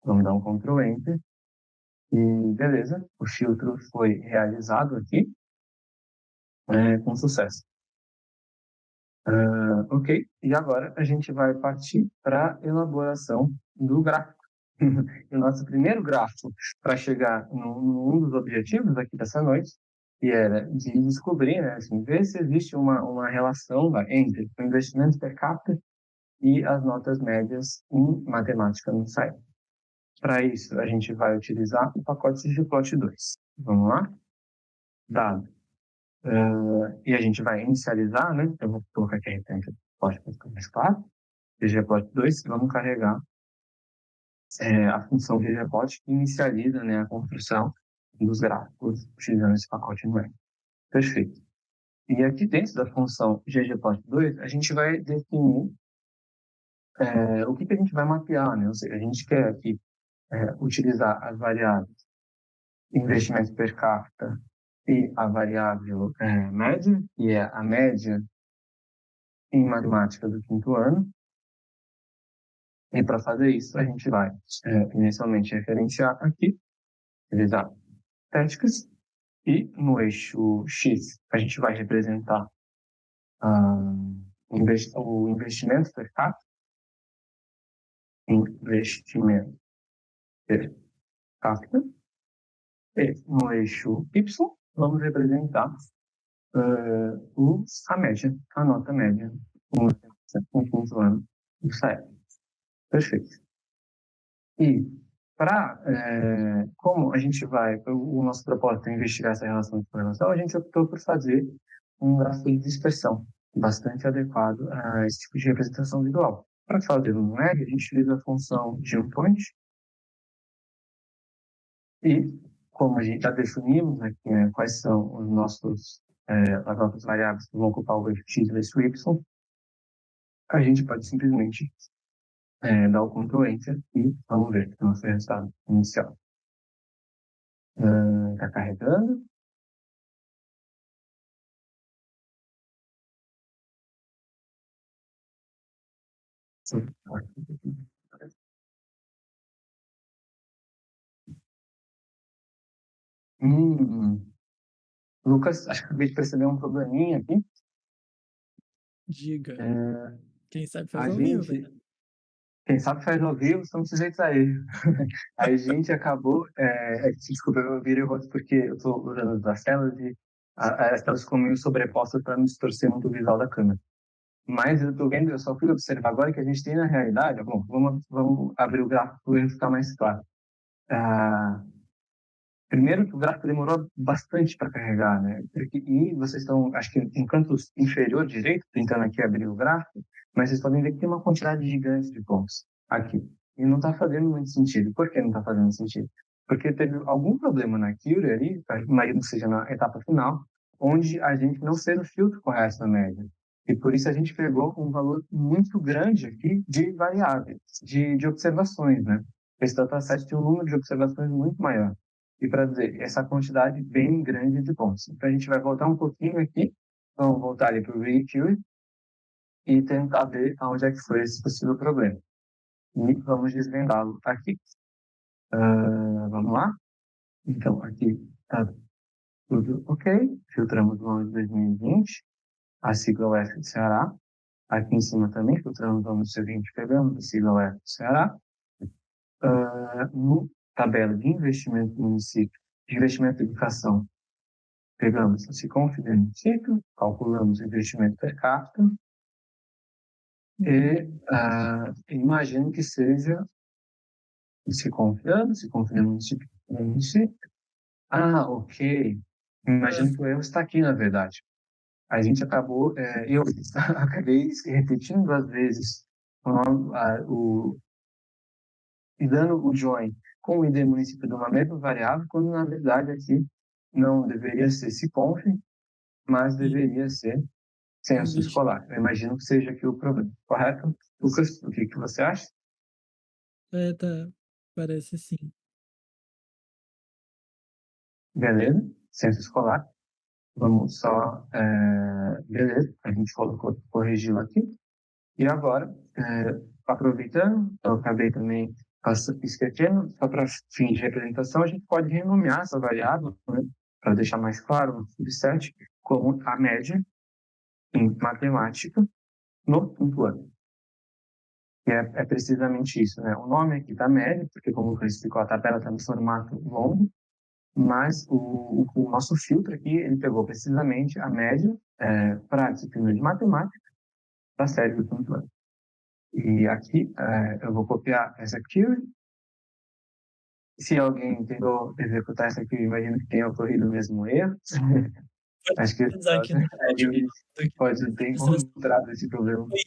Vamos dar um Ctrl Enter e beleza, o filtro foi realizado aqui com sucesso. Ok, e agora a gente vai partir para a elaboração do gráfico. E o nosso primeiro gráfico para chegar num dos objetivos aqui dessa noite, que era de descobrir, né, assim, ver se existe uma relação entre o investimento per capita e as notas médias em matemática no site. Para isso, a gente vai utilizar o pacote ggplot2. Vamos lá? Dado. E a gente vai inicializar, né? Eu vou colocar aqui a referência do plot para ficar mais claro. ggplot2, vamos carregar a função ggplot que inicializa, né, a construção dos gráficos utilizando esse pacote no R. Perfeito. E aqui dentro da função ggplot2, a gente vai definir o que a gente vai mapear, né? Ou seja, a gente quer aqui utilizar as variáveis investimento per capita e a variável média, que é a média em matemática do quinto ano. E para fazer isso, a gente vai inicialmente referenciar aqui, utilizar estéticas, e no eixo X a gente vai representar o investimento per capita, investimento per capita, e no eixo Y vamos representar a média, a nota média, no quinto ano do SAEP. Perfeito. E como a gente o nosso propósito é investigar essa relação de correlação, a gente optou por fazer um gráfico de dispersão bastante adequado a esse tipo de representação visual. Para fazer um R, a gente utiliza a função GeoPoint e, como a gente já definimos aqui, né, quais são as nossas variáveis que vão ocupar o eixo X e o eixo Y, a gente pode simplesmente dar o Ctrl Enter e vamos ver o nosso resultado inicial. Está carregando. Lucas, acho que acabei de perceber um probleminha aqui. Diga. Quem sabe faz A ao vivo. gente, quem sabe faz ao vivo, estamos sujeitos a erro. A gente acabou, desculpa, eu virei o rosto porque eu estou usando as telas e as telas ficam meio sobrepostas para não distorcer muito o visual da câmera. Mas eu estou vendo, eu só fui observar agora que a gente tem na realidade, bom, vamos abrir o gráfico para ele ficar mais claro. Primeiro que o gráfico demorou bastante para carregar, né? E vocês estão, acho que em canto inferior direito, tentando aqui abrir o gráfico, mas vocês podem ver que tem uma quantidade gigante de pontos aqui. E não está fazendo muito sentido. Por que não está fazendo sentido? porque teve algum problema na Curie ali, imagino que seja na etapa final, onde a gente não fez o filtro correto na média. E por isso a gente pegou um valor muito grande aqui de variáveis, de observações, né? Esse dataset tem um número de observações muito maior. E para dizer, essa quantidade bem grande de pontos. Então a gente vai voltar um pouquinho aqui, vamos voltar ali para o VQE e tentar ver aonde é que foi esse possível problema. E vamos desvendá-lo aqui. Vamos lá? Então, aqui está tudo ok. Filtramos o ano de 2020, a sigla UF do Ceará. Aqui em cima também filtramos o ano de 2020, pegamos a sigla UF do Ceará. No tabela de investimento do município, de investimento em educação, pegamos a Siconf do município, calculamos o investimento per capita e imagino que seja Siconf do município. Ah, ok. Imagino que o erro está aqui, na verdade. A gente acabou, eu acabei repetindo 2 vezes e dando o join com o ID município de uma mesma variável, quando na verdade aqui não deveria ser Siconf, mas deveria ser censo escolar. Eu imagino que seja aqui o problema, correto? Lucas, o que você acha? Tá. Parece sim. Beleza, censo escolar. Vamos só, beleza, a gente colocou, corrigiu aqui. E agora, aproveitando, eu acabei também esquecendo, só para fim de representação, a gente pode renomear essa variável, né, para deixar mais claro, no subset, como a média em matemática no quinto ano. E é precisamente isso, né? O nome aqui da média, porque como eu explicou, a tabela está no formato longo, mas o nosso filtro aqui, ele pegou precisamente a média para a disciplina de matemática da série do quinto ano. E aqui eu vou copiar essa query. Se alguém tentou executar essa query, imagino que tenha ocorrido o mesmo erro. Acho que Aqui no chat. pode ter encontrado esse problema. Foi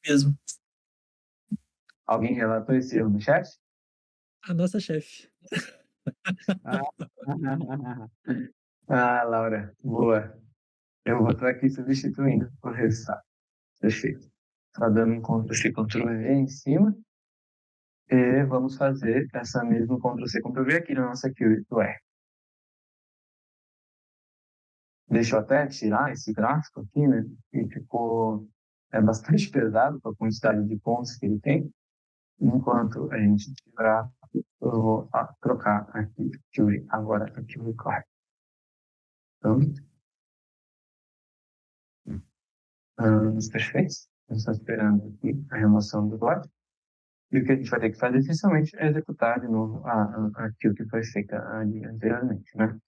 mesmo. Alguém relatou esse erro no chat? A nossa chefe. Laura, boa. Eu vou estar aqui substituindo o resultado. Perfeito. Está dando um Ctrl+C, Ctrl+V em cima. E vamos fazer essa mesma Ctrl+C, Ctrl+V aqui na nossa query do R. Deixa eu até tirar esse gráfico aqui, né? Que ficou bastante pesado com a quantidade de pontos que ele tem. Enquanto a gente tirar, eu vou trocar aqui query, agora a query correct. Então, perfeito. Eu estou esperando aqui a remoção do bloco. E o que a gente vai ter que fazer, essencialmente, é executar de novo aquilo que foi feito ali anteriormente, né?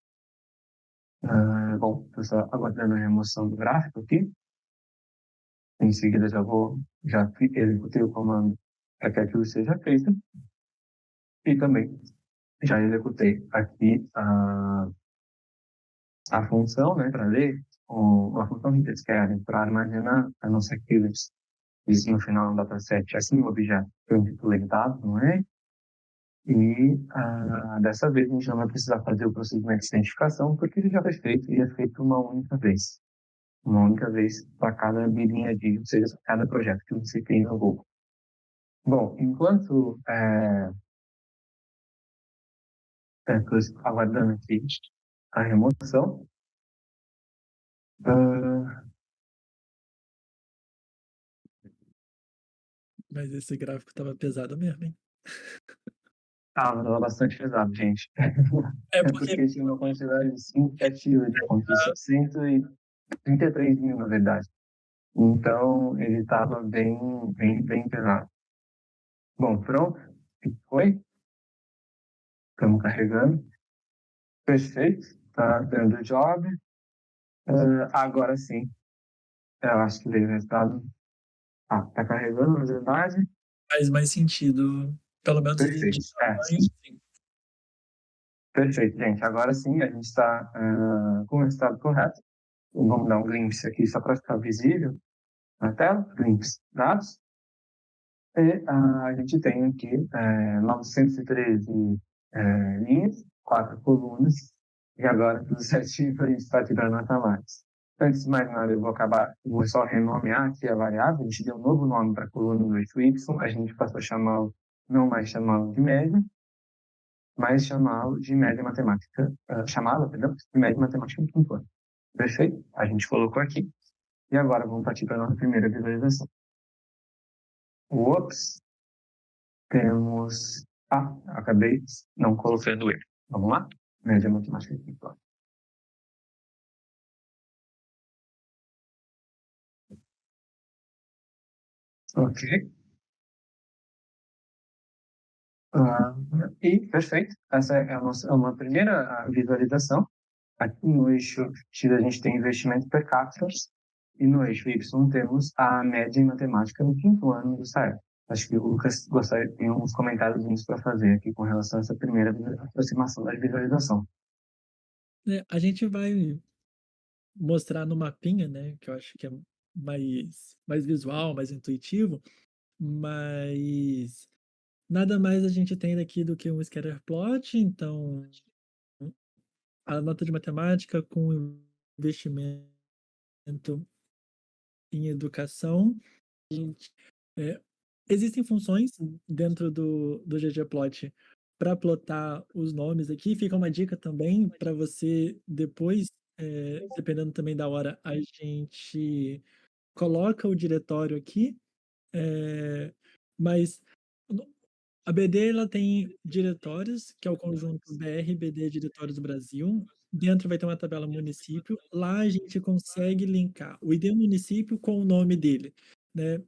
Bom, estou só aguardando a remoção do gráfico aqui. Em seguida, já executei o comando para que aquilo seja feito. E também já executei aqui a função, né, para ler, a função que eles querem para armazenar a nossa keywords. Isso no final do dataset, assim o objeto foi implementado, não é? E dessa vez a gente não vai precisar fazer o procedimento de identificação, porque ele já foi feito e é feito uma única vez. Uma única vez para cada bilhinha de, ou seja, cada projeto que você tem no Google. Bom, enquanto estou aguardando aqui a remoção, Mas esse gráfico estava pesado mesmo, hein? Tava bastante pesado, gente. É porque Porque tinha uma quantidade significativa de pontos, 133 mil, na verdade. Então, ele estava bem pesado. Bom, pronto. Foi. Estamos carregando. Perfeito. Está dando o job. Agora sim. Eu acho que veio o resultado. Está carregando, na verdade. faz mais sentido, pelo menos Perfeito. de tamanho, sim. Perfeito, gente. Agora sim, a gente está com o resultado correto. Vamos dar um glimpse aqui só para ficar visível na tela. Glimpse dados. E a gente tem aqui 913 linhas, 4 colunas, e agora tudo certinho para a gente partir para a nota mais. Antes de mais nada, vou só renomear aqui a variável, a gente deu um novo nome para a coluna do eixo Y, a gente passou a chamá-lo, não mais chamá-lo de média, mas chamá-lo de média matemática, chamá-la, perdão, de média matemática do quinto ano. Perfeito? A gente colocou aqui. E agora vamos partir para a nossa primeira visualização. Ops, temos... Ah, acabei não colocando ele. Vamos lá? Média matemática do quinto ano. Ok. Ah, e perfeito. Essa é uma primeira visualização. Aqui no eixo X a gente tem investimento per capita e no eixo Y temos a média em matemática no quinto ano do SAEB. Acho que o Lucas gostaria, tem uns comentários para fazer aqui com relação a essa primeira aproximação da visualização. A gente vai mostrar no mapinha, né, que eu acho que é mais visual, mais intuitivo, mas nada mais a gente tem daqui do que um scatter plot, então a nota de matemática com investimento em educação. É, existem funções dentro do ggplot para plotar os nomes aqui. Fica uma dica também para você depois, dependendo também da hora, a gente coloca o diretório aqui, mas a BD ela tem diretórios, que é o conjunto BR, BD Diretórios do Brasil. Dentro vai ter uma tabela município. Lá a gente consegue linkar o ID município com o nome dele, né?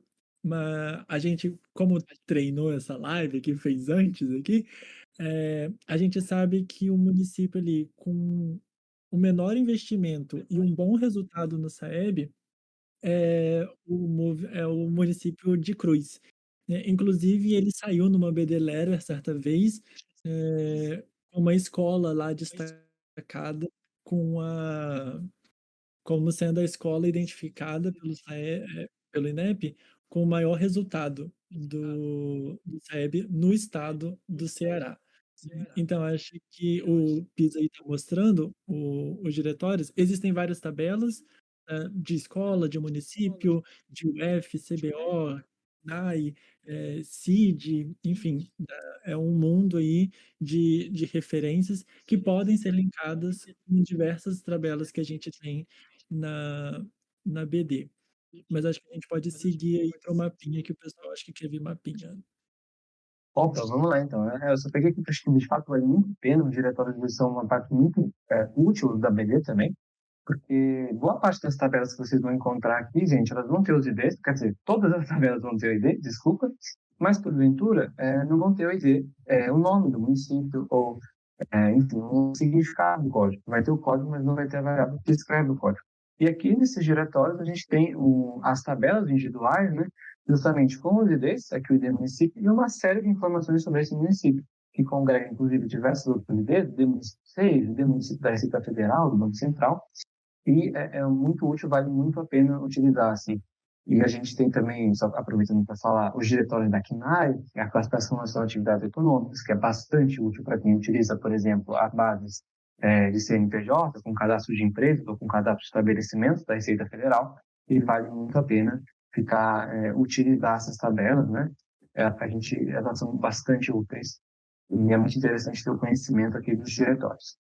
Mas a gente, como treinou essa live que fez antes aqui, a gente sabe que o município ali com o menor investimento e um bom resultado no SAEB é o município de Cruz. Inclusive, ele saiu numa BD Letter certa vez, uma escola lá destacada com como sendo a escola identificada pelo INEP com o maior resultado do SAEB no estado do Ceará. Então, acho que o PISA aí está mostrando os diretórios. Existem várias tabelas de escola, de município, de UF, CBO, NAI, CID, enfim, é um mundo aí de referências que podem ser linkadas em diversas tabelas que a gente tem na, na BD. Mas acho que a gente pode seguir aí para o mapinha, que o pessoal acho que quer ver mapinha. Opa, vamos lá então. Eu só peguei aqui para que de fato vale muito a pena, o diretório de edição é uma parte muito útil da BD também, porque boa parte das tabelas que vocês vão encontrar aqui, gente, elas vão ter os IDs, quer dizer, todas as tabelas vão ter o ID, desculpa, mas porventura não vão ter o ID, o nome do município ou, enfim, o significado do código. Vai ter o código, mas não vai ter a variável que escreve o código. E aqui nesses diretórios a gente tem as tabelas individuais, né, justamente com os IDs, aqui o ID do município, e uma série de informações sobre esse município, que congrega, inclusive, diversos outros IDs, ID município 6, ID município da Receita Federal, do Banco Central, e é muito útil, vale muito a pena utilizar, assim. E a gente tem também, só aproveitando para falar, os diretórios da CNAE, que é a Classificação Nacional de Atividades Econômicas, que é bastante útil para quem utiliza, por exemplo, as bases de CNPJ, com cadastro de empresas ou com cadastro de estabelecimentos da Receita Federal, e vale muito a pena utilizar essas tabelas, né? Elas são bastante úteis e é muito interessante ter o conhecimento aqui dos diretórios.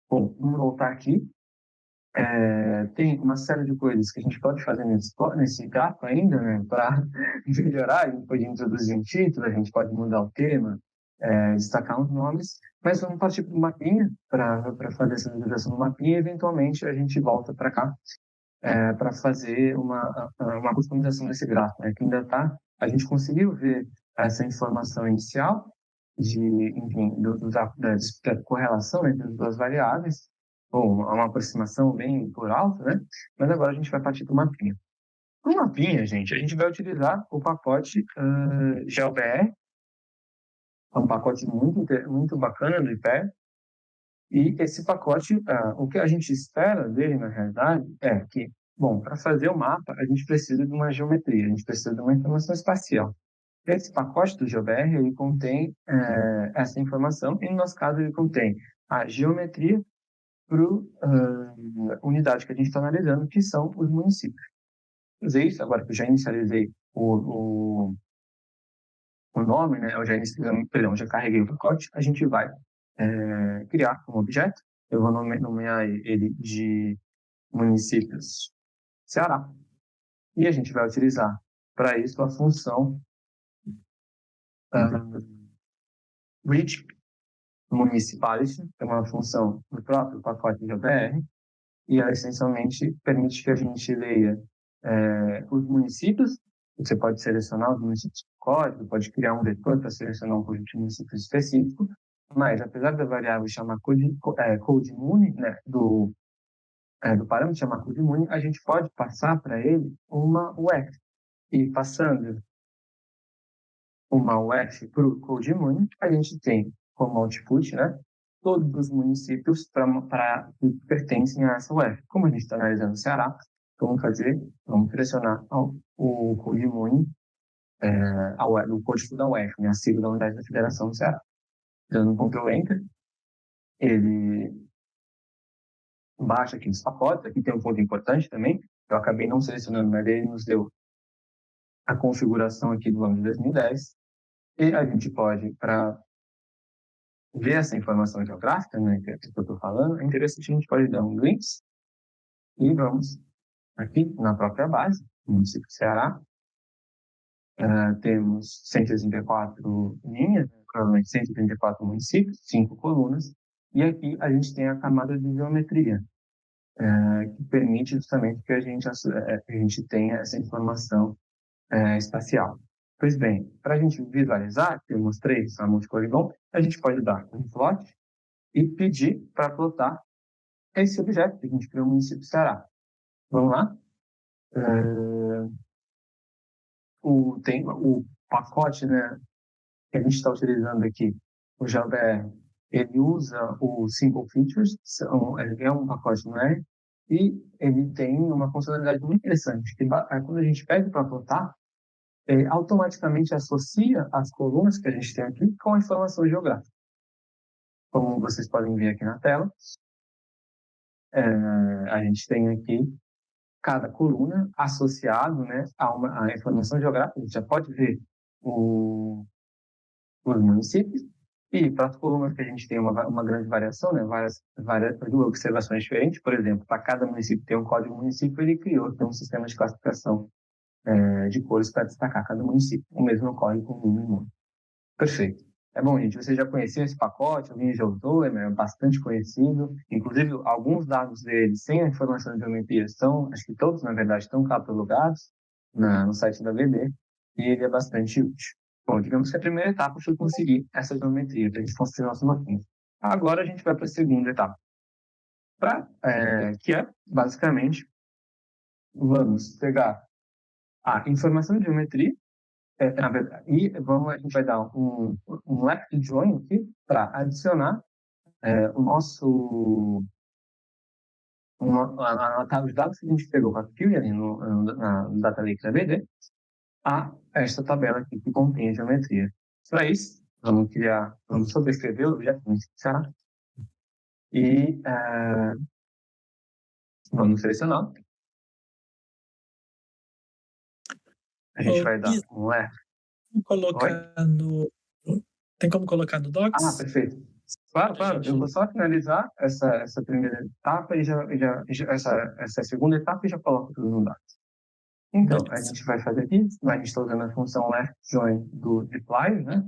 Bom, vamos voltar aqui. Tem uma série de coisas que a gente pode fazer nesse gráfico ainda, né, para melhorar. A gente pode introduzir um título, a gente pode mudar o tema, destacar os nomes, mas vamos partir para o mapinha, para fazer essa visualização do mapinha, e eventualmente a gente volta para cá para fazer uma customização desse gráfico, né, que ainda está. A gente conseguiu ver essa informação inicial enfim, da correlação entre as duas variáveis, ou uma aproximação bem por alto, né? Mas agora a gente vai partir para o mapinha. No mapinha, gente, a gente vai utilizar o pacote GeoBR, é um pacote muito bacana do IPE, e esse pacote, o que a gente espera dele, na realidade, é que, bom, para fazer o mapa, a gente precisa de uma geometria, a gente precisa de uma informação espacial. Esse pacote do GeoBR, ele contém essa informação, e no nosso caso ele contém a geometria para a unidade que a gente está analisando, que são os municípios. Usei isso, agora que eu já inicializei o nome, né? Eu já inicializei, perdão, já carreguei o pacote, a gente vai criar um objeto. Eu vou nomear ele de municípios Ceará, e a gente vai utilizar para isso a função reach municipality, é uma função do próprio pacote de OBR, e ela essencialmente permite que a gente leia os municípios. Você pode selecionar os municípios de código, pode criar um vetor para selecionar um conjunto de municípios específico, mas apesar da variável chamar CodeMuni, né, do parâmetro chamar CodeMuni, a gente pode passar para ele uma UF. E passando uma UF para o CodeMuni, a gente tem como output, né, todos os municípios que pertencem a essa UF. Como a gente está analisando o Ceará, vamos pressionar o CodeMuni, o código da UF, né, a sigla da Unidade da Federação do Ceará. Dando um Ctrl Enter, ele baixa aqui os pacotes. Aqui tem um ponto importante também, eu acabei não selecionando, mas ele nos deu a configuração aqui do ano de 2010, e a gente pode, para ver essa informação geográfica, né, que eu estou falando, é interessante, a gente pode dar um glimpse e vamos aqui na própria base, no município de Ceará. Temos 134 linhas, provavelmente 134 municípios, 5 colunas, e aqui a gente tem a camada de geometria, que permite justamente que a gente tenha essa informação espacial. Pois bem, para a gente visualizar, que eu mostrei a multipolygon, a gente pode dar um plot e pedir para plotar esse objeto que a gente criou no município do Ceará. Vamos lá? Tem o pacote, né, que a gente está utilizando aqui, o GeoBR, ele usa o Simple Features, ele é um pacote no R, e ele tem uma funcionalidade muito interessante, que quando a gente pede para plotar, ele automaticamente associa as colunas que a gente tem aqui com a informação geográfica. Como vocês podem ver aqui na tela, a gente tem aqui cada coluna associado, né, a informação geográfica. A gente já pode ver os municípios, e para as colunas que a gente tem uma grande variação, né, várias observações diferentes. Por exemplo, para cada município tem um código município, ele tem um sistema de classificação de cores para destacar cada município. O mesmo código com número e nome. Perfeito. É bom, gente, você já conhecia esse pacote, alguém já usou, é bastante conhecido. Inclusive, alguns dados dele, sem a informação de geometria, acho que todos, na verdade, estão catalogados no site da VD, e ele é bastante útil. Bom, digamos que a primeira etapa foi conseguir essa geometria, para a gente construir nossa máquina. Agora a gente vai para a segunda etapa, que é, basicamente, vamos pegar a informação de geometria, na verdade, e a gente vai dar um left join aqui para adicionar os dados que a gente pegou com a Fury ali na Data Lake da BD a esta tabela aqui que contém a geometria. Para isso, vamos sobrescrever o objeto inicial e vamos selecionar. A gente vai dar um left. Tem como colocar no Docs? Perfeito. Claro. Eu vou só finalizar essa primeira etapa e essa segunda etapa e já coloco tudo no Docs. Então, a gente vai fazer aqui, a gente está usando a função left join do dplyr, né,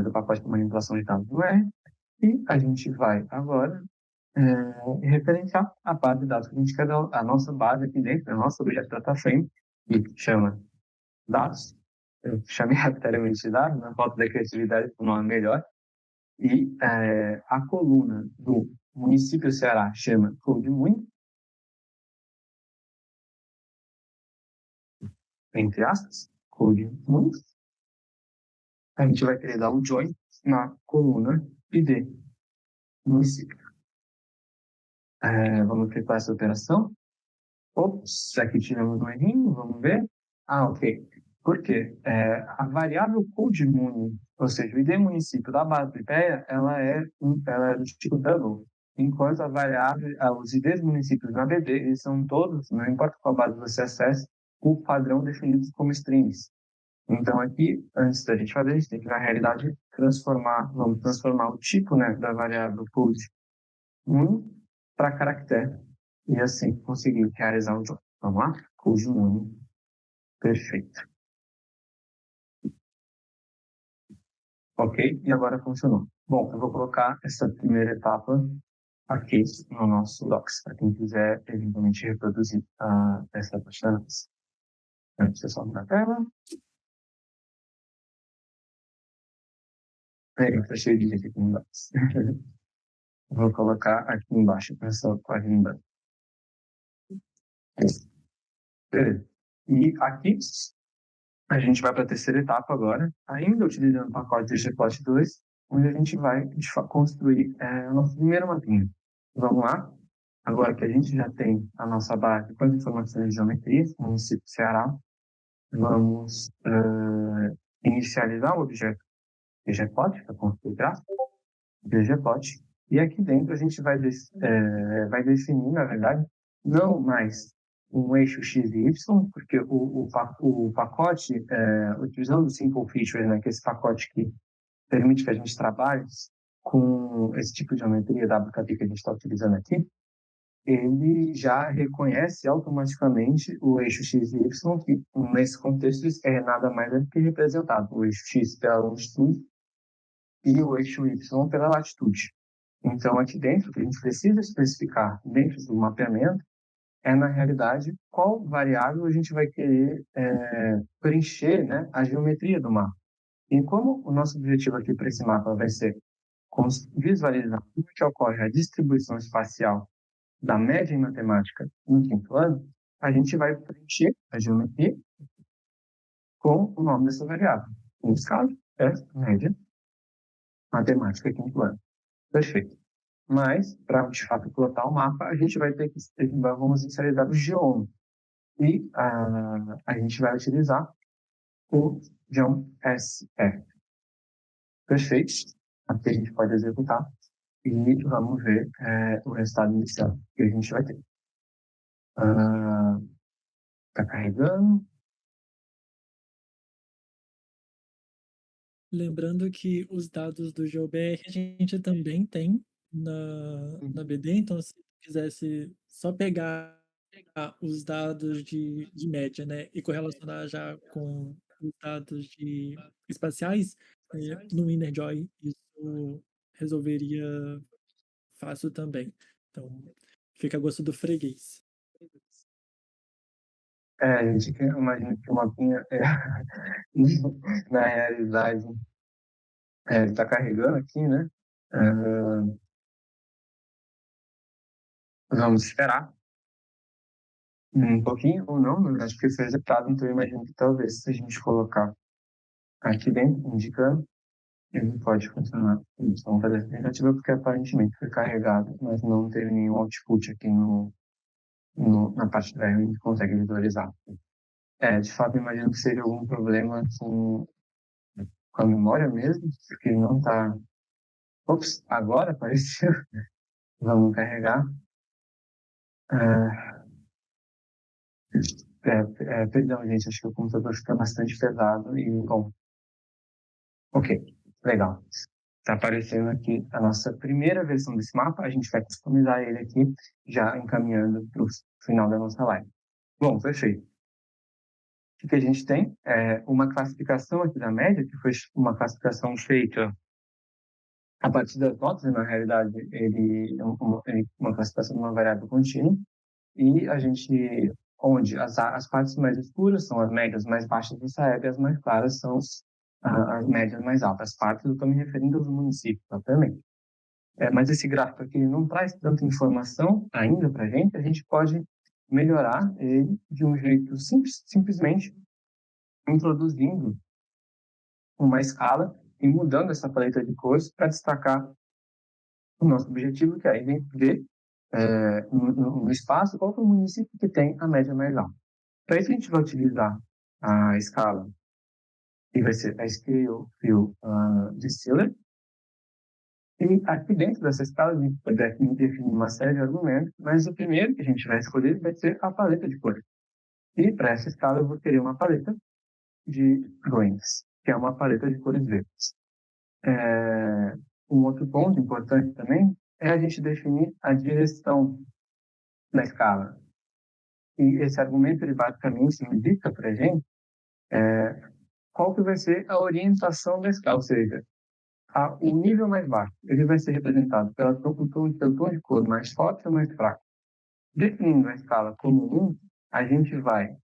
do pacote de manipulação de dados do R, e a gente vai agora referenciar a base de dados que a gente quer dar, a nossa base aqui dentro, a nossa objeto data frame, que chama dados. Eu chamei rapidamente de dados, na falta da criatividade, o nome é melhor. E a coluna do município Ceará chama CodeMuni, entre aspas, CodeMuni. A gente vai querer dar um join na coluna ID município. Vamos efetuar essa operação. Ops, aqui tivemos um errinho, vamos ver. Ok. Por quê? A variável CodeMuni, ou seja, o ID município da base do IPEA, ela é do tipo double, enquanto a variável, os IDs municípios na BD, eles são todos, não importa qual base você acesse, o padrão definido como strings. Então, aqui, antes da gente fazer, a gente tem que, na realidade, vamos transformar o tipo, né, da variável CodeMuni para caractere, e assim conseguir realizar o job. Vamos lá? CodeMuni, perfeito. Ok? E agora funcionou. Bom, eu vou colocar essa primeira etapa aqui no nosso Docs, para quem quiser eventualmente reproduzir essa página. Deixa eu só na tela. Está cheio de gente aqui no Docs. Vou colocar aqui embaixo, essa página embaixo. Beleza. E aqui a gente vai para a terceira etapa agora, ainda utilizando o pacote ggplot 2, onde a gente vai construir o nosso primeiro mapinha. Vamos lá? Agora que a gente já tem a nossa base com as informações de geometria, no município do Ceará, vamos inicializar o objeto ggplot, para construir gráfico, ggplot, e aqui dentro a gente vai definir, na verdade, não mais um eixo x e y, porque o pacote, utilizando o Simple Feature, né, que é esse pacote que permite que a gente trabalhe com esse tipo de geometria WKT que a gente está utilizando aqui, ele já reconhece automaticamente o eixo x e y, que nesse contexto é nada mais do que representado, o eixo x pela longitude e o eixo y pela latitude. Então, aqui dentro, o que a gente precisa especificar dentro do mapeamento é, na realidade, qual variável a gente vai querer preencher, né, a geometria do mapa. E como o nosso objetivo aqui para esse mapa vai ser visualizar como que ocorre a distribuição espacial da média em matemática no quinto ano, a gente vai preencher a geometria com o nome dessa variável. Nesse caso, é média matemática quinto ano. Perfeito. Mas, para de fato plotar o mapa, a gente vai ter que vamos inicializar o geom. E a gente vai utilizar o geom.sf. Perfeito. Aqui a gente pode executar e vamos ver o resultado inicial que a gente vai ter. Está carregando. Lembrando que os dados do GeoBR a gente também tem na BD, então se quisesse só pegar os dados de média, né, e correlacionar já com os dados espaciais, no InnerJoy isso resolveria fácil também. Então, fica a gosto do freguês. Gente, eu imagino que o mapinha, na realidade, ele está carregando aqui, né? Vamos esperar um pouquinho, ou não, na verdade, porque foi executado, então eu imagino que talvez se a gente colocar aqui dentro, indicando, ele pode funcionar. Vamos fazer essa tentativa, porque aparentemente foi carregado, mas não teve nenhum output aqui na parte da a gente consegue visualizar. De fato, eu imagino que seria algum problema com a memória mesmo, porque não está. Ops, agora apareceu. Vamos carregar. Perdão, gente, acho que o computador fica bastante pesado e, bom, ok, legal. Está aparecendo aqui a nossa primeira versão desse mapa, a gente vai customizar ele aqui, já encaminhando para o final da nossa live. Bom, perfeito. O que a gente tem é uma classificação aqui da média, que foi uma classificação feita a partir das notas, na realidade, ele é uma classificação de uma variável contínua, e a gente, onde as partes mais escuras são as médias mais baixas do Saeb e as mais claras são as médias mais altas. As partes eu estou me referindo aos municípios, obviamente. Mas esse gráfico aqui não traz tanta informação ainda para a gente pode melhorar ele de um jeito simples, simplesmente introduzindo uma escala e mudando essa paleta de cores para destacar o nosso objetivo, que é ver no espaço qual é o município que tem a média mais alta. Para isso, a gente vai utilizar a escala, que vai ser a Scale Fill Distiller. E aqui dentro dessa escala, a gente vai definir uma série de argumentos, mas o primeiro que a gente vai escolher vai ser a paleta de cores. E para essa escala, eu vou querer uma paleta de grains, que é uma paleta de cores verdes. Um outro ponto importante também é a gente definir a direção da escala. E esse argumento, ele basicamente indica para a gente qual que vai ser a orientação da escala, ou seja, o nível mais baixo, ele vai ser representado pelo tom de cor mais forte ou mais fraco. Definindo a escala como 1, a gente vai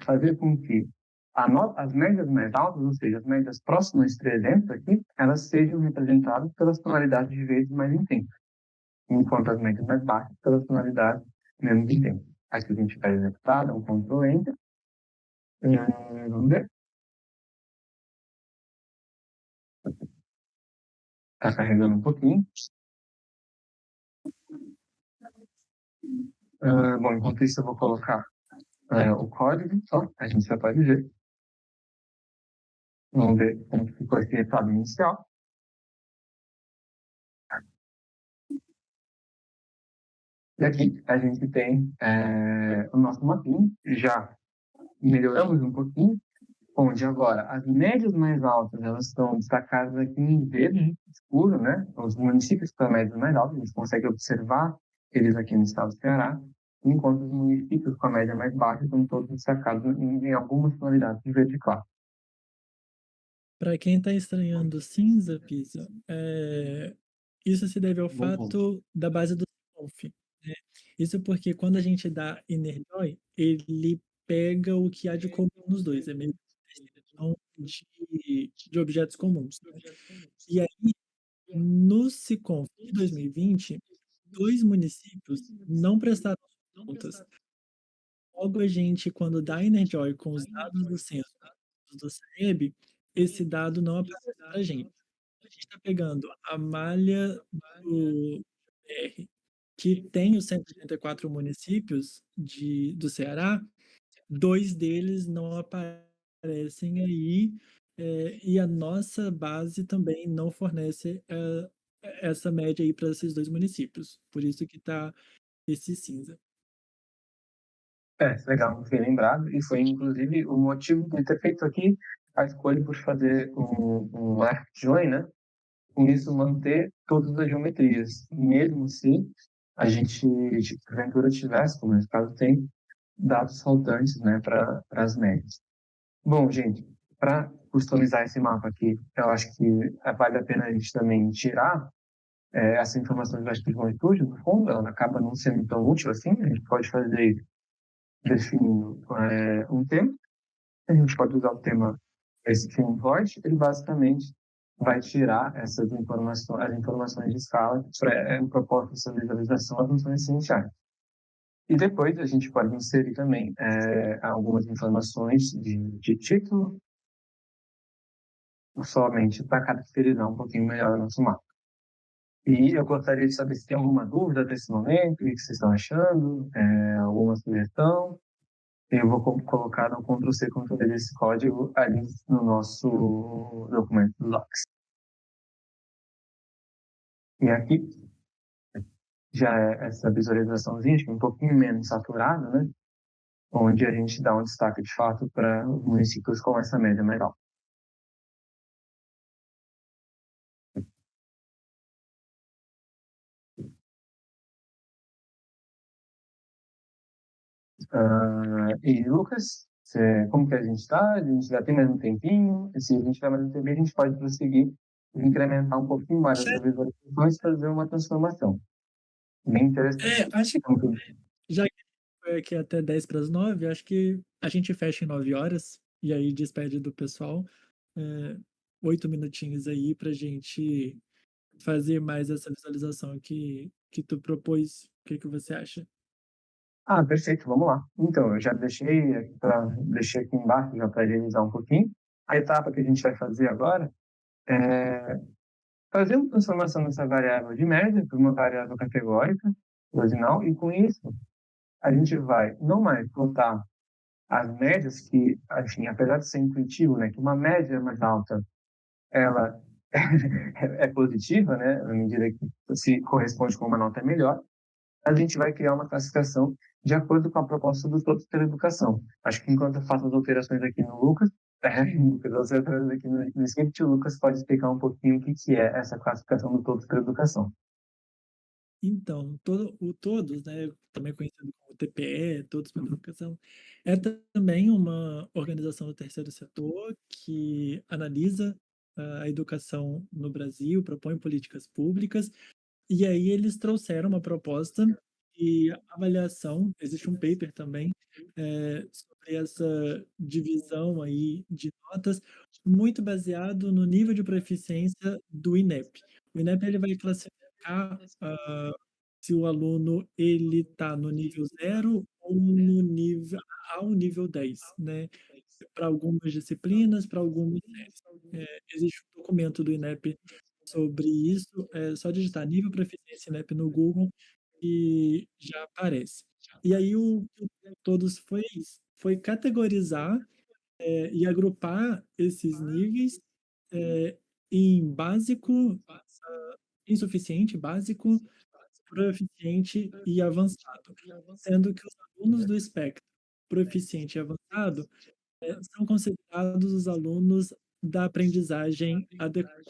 fazer com que as médias mais altas, ou seja, as médias próximas de 300 aqui, elas sejam representadas pelas tonalidades de verde mais intensas, enquanto as médias mais baixas pelas tonalidades menos intensas. Aqui a gente vai executar, dá um Ctrl Enter. Vamos ver. Está carregando um pouquinho. Bom, enquanto isso eu vou colocar o código, só, a gente já pode ver. Vamos ver como ficou esse resultado inicial. E aqui a gente tem o nosso mapinha, já melhoramos um pouquinho, onde agora as médias mais altas, elas estão destacadas aqui em verde escuro, né? Os municípios com as médias mais altas, a gente consegue observar eles aqui no estado do Ceará, enquanto os municípios com a média mais baixa estão todos destacados em algumas tonalidades de verde claro. Para quem está estranhando cinza, Pisa, isso se deve ao fato da base do conf, né? Isso porque quando a gente dá inner join, ele pega o que há de comum nos dois, é meio que uma descrição de objetos comuns, né? E aí, no SICONF de 2020, 2 municípios não prestaram contas. Logo, a gente, quando dá inner join com os dados do censo do CEB, esse dado não aparece para a gente. A gente está pegando a malha do BR, que tem os 184 municípios do Ceará, 2 deles não aparecem aí, e a nossa base também não fornece essa média aí para esses 2 municípios. Por isso que está esse cinza. Legal, bem lembrado. E foi, inclusive, o motivo de ter feito aqui a escolha por fazer um left join, né? Com isso, manter todas as geometrias, mesmo se a gente, porventura, tivesse, como nesse caso tem, dados faltantes, né, para as médias. Bom, gente, para customizar esse mapa aqui, eu acho que vale a pena a gente também tirar essa informação do Arquivo Studio, no fundo, ela acaba não sendo tão útil assim, a gente pode fazer isso definindo um tema, a gente pode usar o tema esse theme void, ele basicamente vai tirar essas informações, as informações de escala propostas essa visualização, as funções essenciais. E depois a gente pode inserir também algumas informações de título, somente para caracterizar um pouquinho melhor o nosso mapa. E eu gostaria de saber se tem alguma dúvida até esse momento, o que vocês estão achando, alguma sugestão. Eu vou colocar no Ctrl+C, Ctrl+V desse código ali no nosso documento do Docs. E aqui já é essa visualizaçãozinha, acho que um pouquinho menos saturada, né? Onde a gente dá um destaque de fato para os municípios com essa média mais alta. E Lucas, como que a gente está? A gente já tem mais um tempinho? Se a gente tiver mais um tempinho, a gente pode prosseguir e incrementar um pouquinho mais essa visualização e fazer uma transformação. Bem interessante. Acho que já que foi aqui até 10 para as 9, acho que a gente fecha em 9 horas e aí despede do pessoal. 8 minutinhos aí para a gente fazer mais essa visualização que tu propôs. O que você acha? Perfeito, vamos lá. Então, eu já deixei aqui embaixo já para revisar um pouquinho. A etapa que a gente vai fazer agora é fazer uma transformação dessa variável de média para uma variável categórica, ordinal, e com isso a gente vai não mais botar as médias que, enfim, apesar de ser intuitivo, né, que uma média mais alta, ela é positiva, né, à medida que se corresponde com uma nota melhor, a gente vai criar uma classificação de acordo com a proposta do Todos pela Educação. Acho que enquanto eu faço as alterações aqui no Lucas, Lucas, as alterações aqui no script, o Lucas pode explicar um pouquinho o que que é essa classificação do Todos pela Educação. Então, o Todos, né, também conhecido como TPE, Todos pela Educação, é também uma organização do terceiro setor que analisa a educação no Brasil, propõe políticas públicas, e aí eles trouxeram uma proposta de avaliação, existe um paper também, sobre essa divisão aí de notas, muito baseado no nível de proficiência do INEP. O INEP ele vai classificar se o aluno ele está no nível 0 ou no nível ao nível 10, né? Para algumas disciplinas, para algumas séries. Existe um documento do INEP sobre isso, é só digitar nível proficiência INEP no Google e já aparece. E aí o que o Todos foi categorizar e agrupar esses níveis em básico, insuficiente, básico, proficiente e avançado, sendo que os alunos do espectro proficiente e avançado são considerados os alunos da aprendizagem adequada,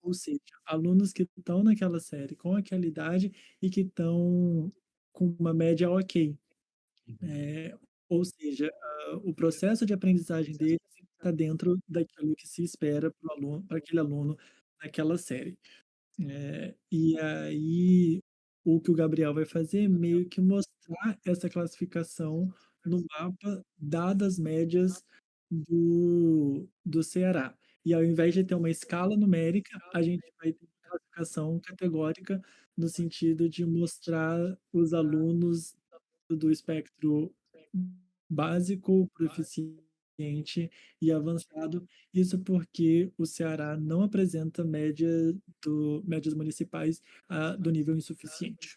ou seja, alunos que estão naquela série com aquela idade e que estão com uma média ok. Ou seja, o processo de aprendizagem deles está dentro daquilo que se espera para aluno, para aquele aluno naquela série. E aí, o que o Gabriel vai fazer é meio que mostrar essa classificação no mapa, dadas as médias do Ceará. E ao invés de ter uma escala numérica, a gente vai ter uma classificação categórica no sentido de mostrar os alunos do espectro básico, proficiente e avançado. Isso porque o Ceará não apresenta médias municipais do nível insuficiente.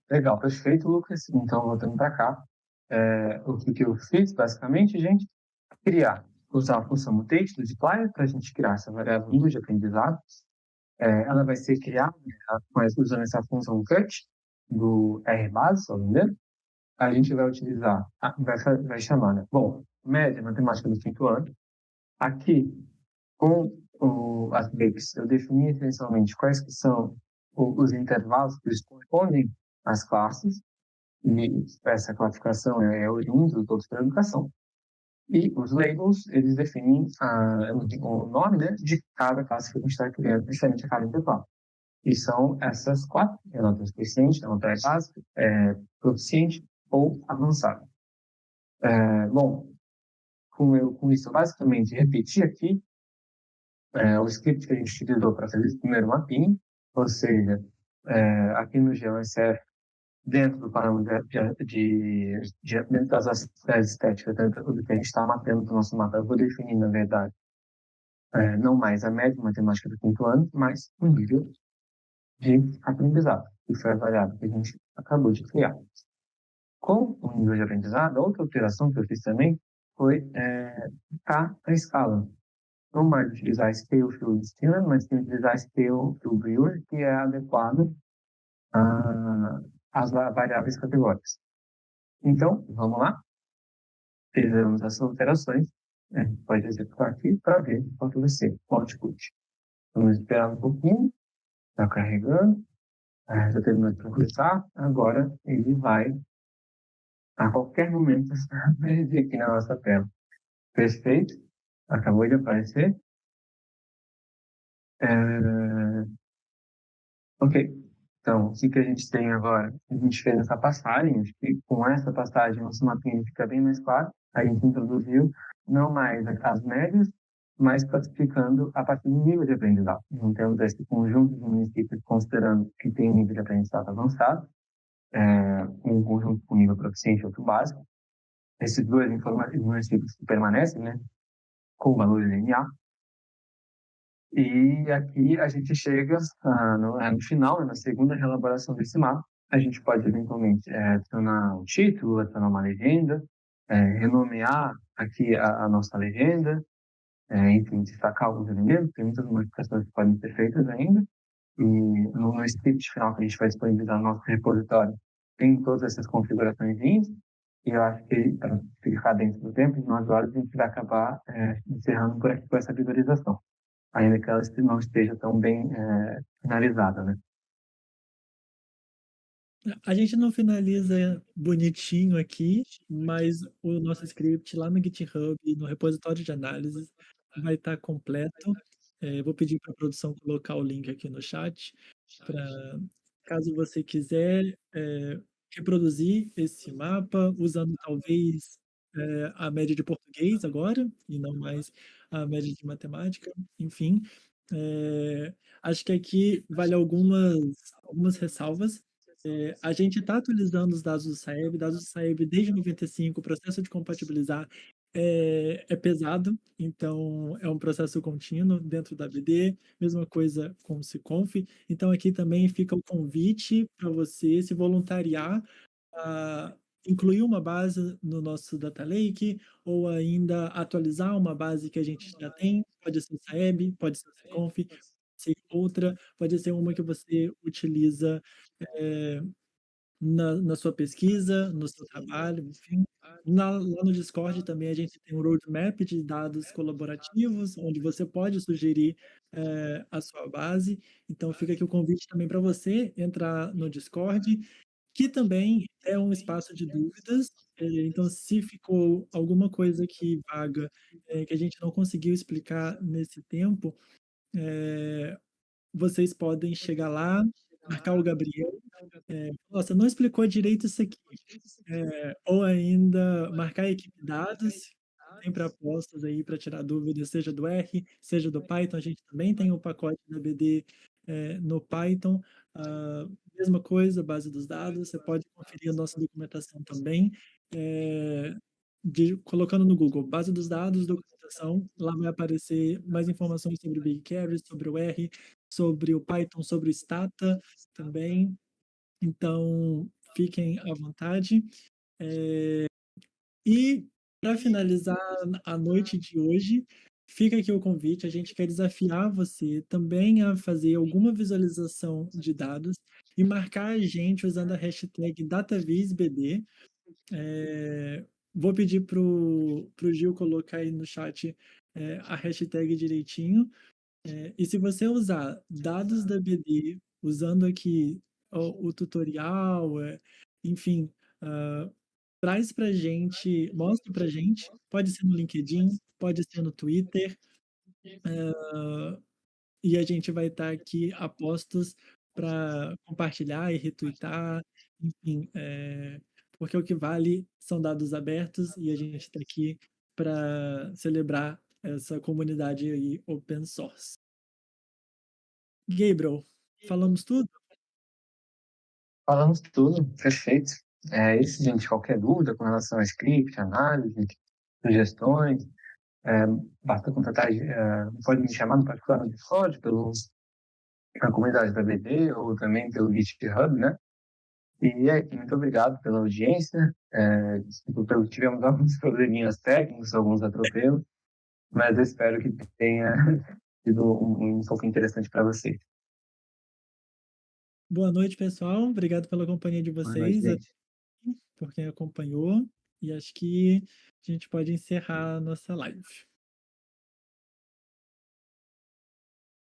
Legal, perfeito, Lucas. Então, voltando para cá, o que que eu fiz, basicamente, gente, usar a função mutate do dplyr para a gente criar essa variável nível de aprendizado. Ela vai ser criada usando essa função cut do rbase, se não me engano. A gente vai utilizar, vai chamar, né? Bom, média matemática do quinto ano. Aqui, com as breaks, eu defini essencialmente quais que são os intervalos que correspondem às classes, e essa classificação é oriunda do todos pela educação. E os labels, eles definem o nome, né, de cada classe que a gente está criando, diferente a cada intervalo. E são essas quatro: nota suficiente, nota básica, proficiente ou avançado. Bom, com isso, eu basicamente repeti aqui o script que a gente utilizou para fazer esse primeiro mapping, ou seja, aqui no GeoSF, dentro do parâmetro dentro das atividades estéticas, dentro do que a gente está mapeando para o nosso mapa, eu vou definir, na verdade, não mais a média matemática do quinto ano, mas o nível de aprendizado, que foi a variável que a gente acabou de criar. Com o nível de aprendizado, a outra alteração que eu fiz também foi a escala. Não mais utilizar Scale Field Distiller, mas sim utilizar Scale Field Brewer, que é adequado às variáveis categóricas. Então, vamos lá. Fizemos essas alterações. Pode executar aqui para ver qual que vai ser o output. Vamos esperar um pouquinho. Está carregando. Já terminou de processar. Agora ele vai, a qualquer momento, aparecer aqui na nossa tela. Perfeito. Acabou de aparecer. Ok. Então, o que a gente tem agora? A gente fez essa passagem, acho que com essa passagem nosso mapinha fica bem mais claro. A gente introduziu não mais as médias, mas classificando a partir do nível de aprendizado. Então, temos esse conjunto de municípios considerando que tem um nível de aprendizado avançado, um conjunto com nível proficiente e outro básico. Esses dois municípios que permanecem, né, com valor linear. E aqui a gente chega no final, né, na segunda reelaboração desse mapa. A gente pode eventualmente adicionar um título, adicionar uma legenda, renomear aqui a nossa legenda, enfim, destacar alguns elementos, tem muitas modificações que podem ser feitas ainda, e no script final que a gente vai disponibilizar no nosso repositório, tem todas essas configurações, e eu acho que, para ficar dentro do tempo, em 9 horas, a gente vai acabar encerrando por aqui com essa visualização, ainda que ela não esteja tão bem finalizada, né? A gente não finaliza bonitinho aqui, mas o nosso script lá no GitHub, no repositório de análises, vai estar completo. Vou pedir para a produção colocar o link aqui no chat, para caso você quiser reproduzir esse mapa, usando talvez a média de português agora, e não mais a média de matemática, enfim. Acho que aqui vale algumas ressalvas. A gente está atualizando os dados do Saeb desde 95, o processo de compatibilizar é pesado, então é um processo contínuo dentro da BD, mesma coisa com o SICONF. Então aqui também fica o convite para você se voluntariar a incluir uma base no nosso Data Lake, ou ainda atualizar uma base que a gente já tem, pode ser o Saeb, pode ser o SICONF, pode ser outra, pode ser uma que você utiliza é, na sua pesquisa, no seu trabalho, enfim. Lá no Discord também a gente tem um roadmap de dados colaborativos, onde você pode sugerir a sua base. Então fica aqui o convite também para você entrar no Discord, que também é um espaço de dúvidas. Então, se ficou alguma coisa aqui vaga, que a gente não conseguiu explicar nesse tempo, vocês podem chegar lá, marcar o Gabriel. Nossa, não explicou direito isso aqui. Ou ainda marcar a equipe dados, sempre apostas aí para tirar dúvidas, seja do R, seja do Python. A gente também tem o pacote da BD no Python. Mesma coisa, base dos dados. Você pode conferir a nossa documentação também. Colocando no Google, base dos dados, documentação, lá vai aparecer mais informações sobre o BigQuery, sobre o R, sobre o Python, sobre o Stata também. Então, fiquem à vontade. E, para finalizar a noite de hoje, fica aqui o convite. A gente quer desafiar você também a fazer alguma visualização de dados e marcar a gente usando a hashtag DataVisBD. Vou pedir para o Gil colocar aí no chat a hashtag direitinho. E se você usar dados da BD, usando aqui o tutorial, enfim, traz para gente, mostra para gente, pode ser no LinkedIn, pode ser no Twitter, e a gente vai estar aqui a postos para compartilhar e retweetar, enfim, porque o que vale são dados abertos e a gente está aqui para celebrar essa comunidade aí open source. Gabriel, falamos tudo? Falamos tudo, perfeito. É isso, gente. Qualquer dúvida com relação a script, análise, sugestões, é, basta contatar, pode me chamar no particular no Discord, na comunidade da BD ou também pelo GitHub, né? E muito obrigado pela audiência. Tivemos alguns probleminhas técnicos, alguns atropelos, mas eu espero que tenha sido um pouco interessante para vocês. Boa noite, pessoal. Obrigado pela companhia de Boa noite, vocês, gente. por quem acompanhou. E acho que a gente pode encerrar a nossa live.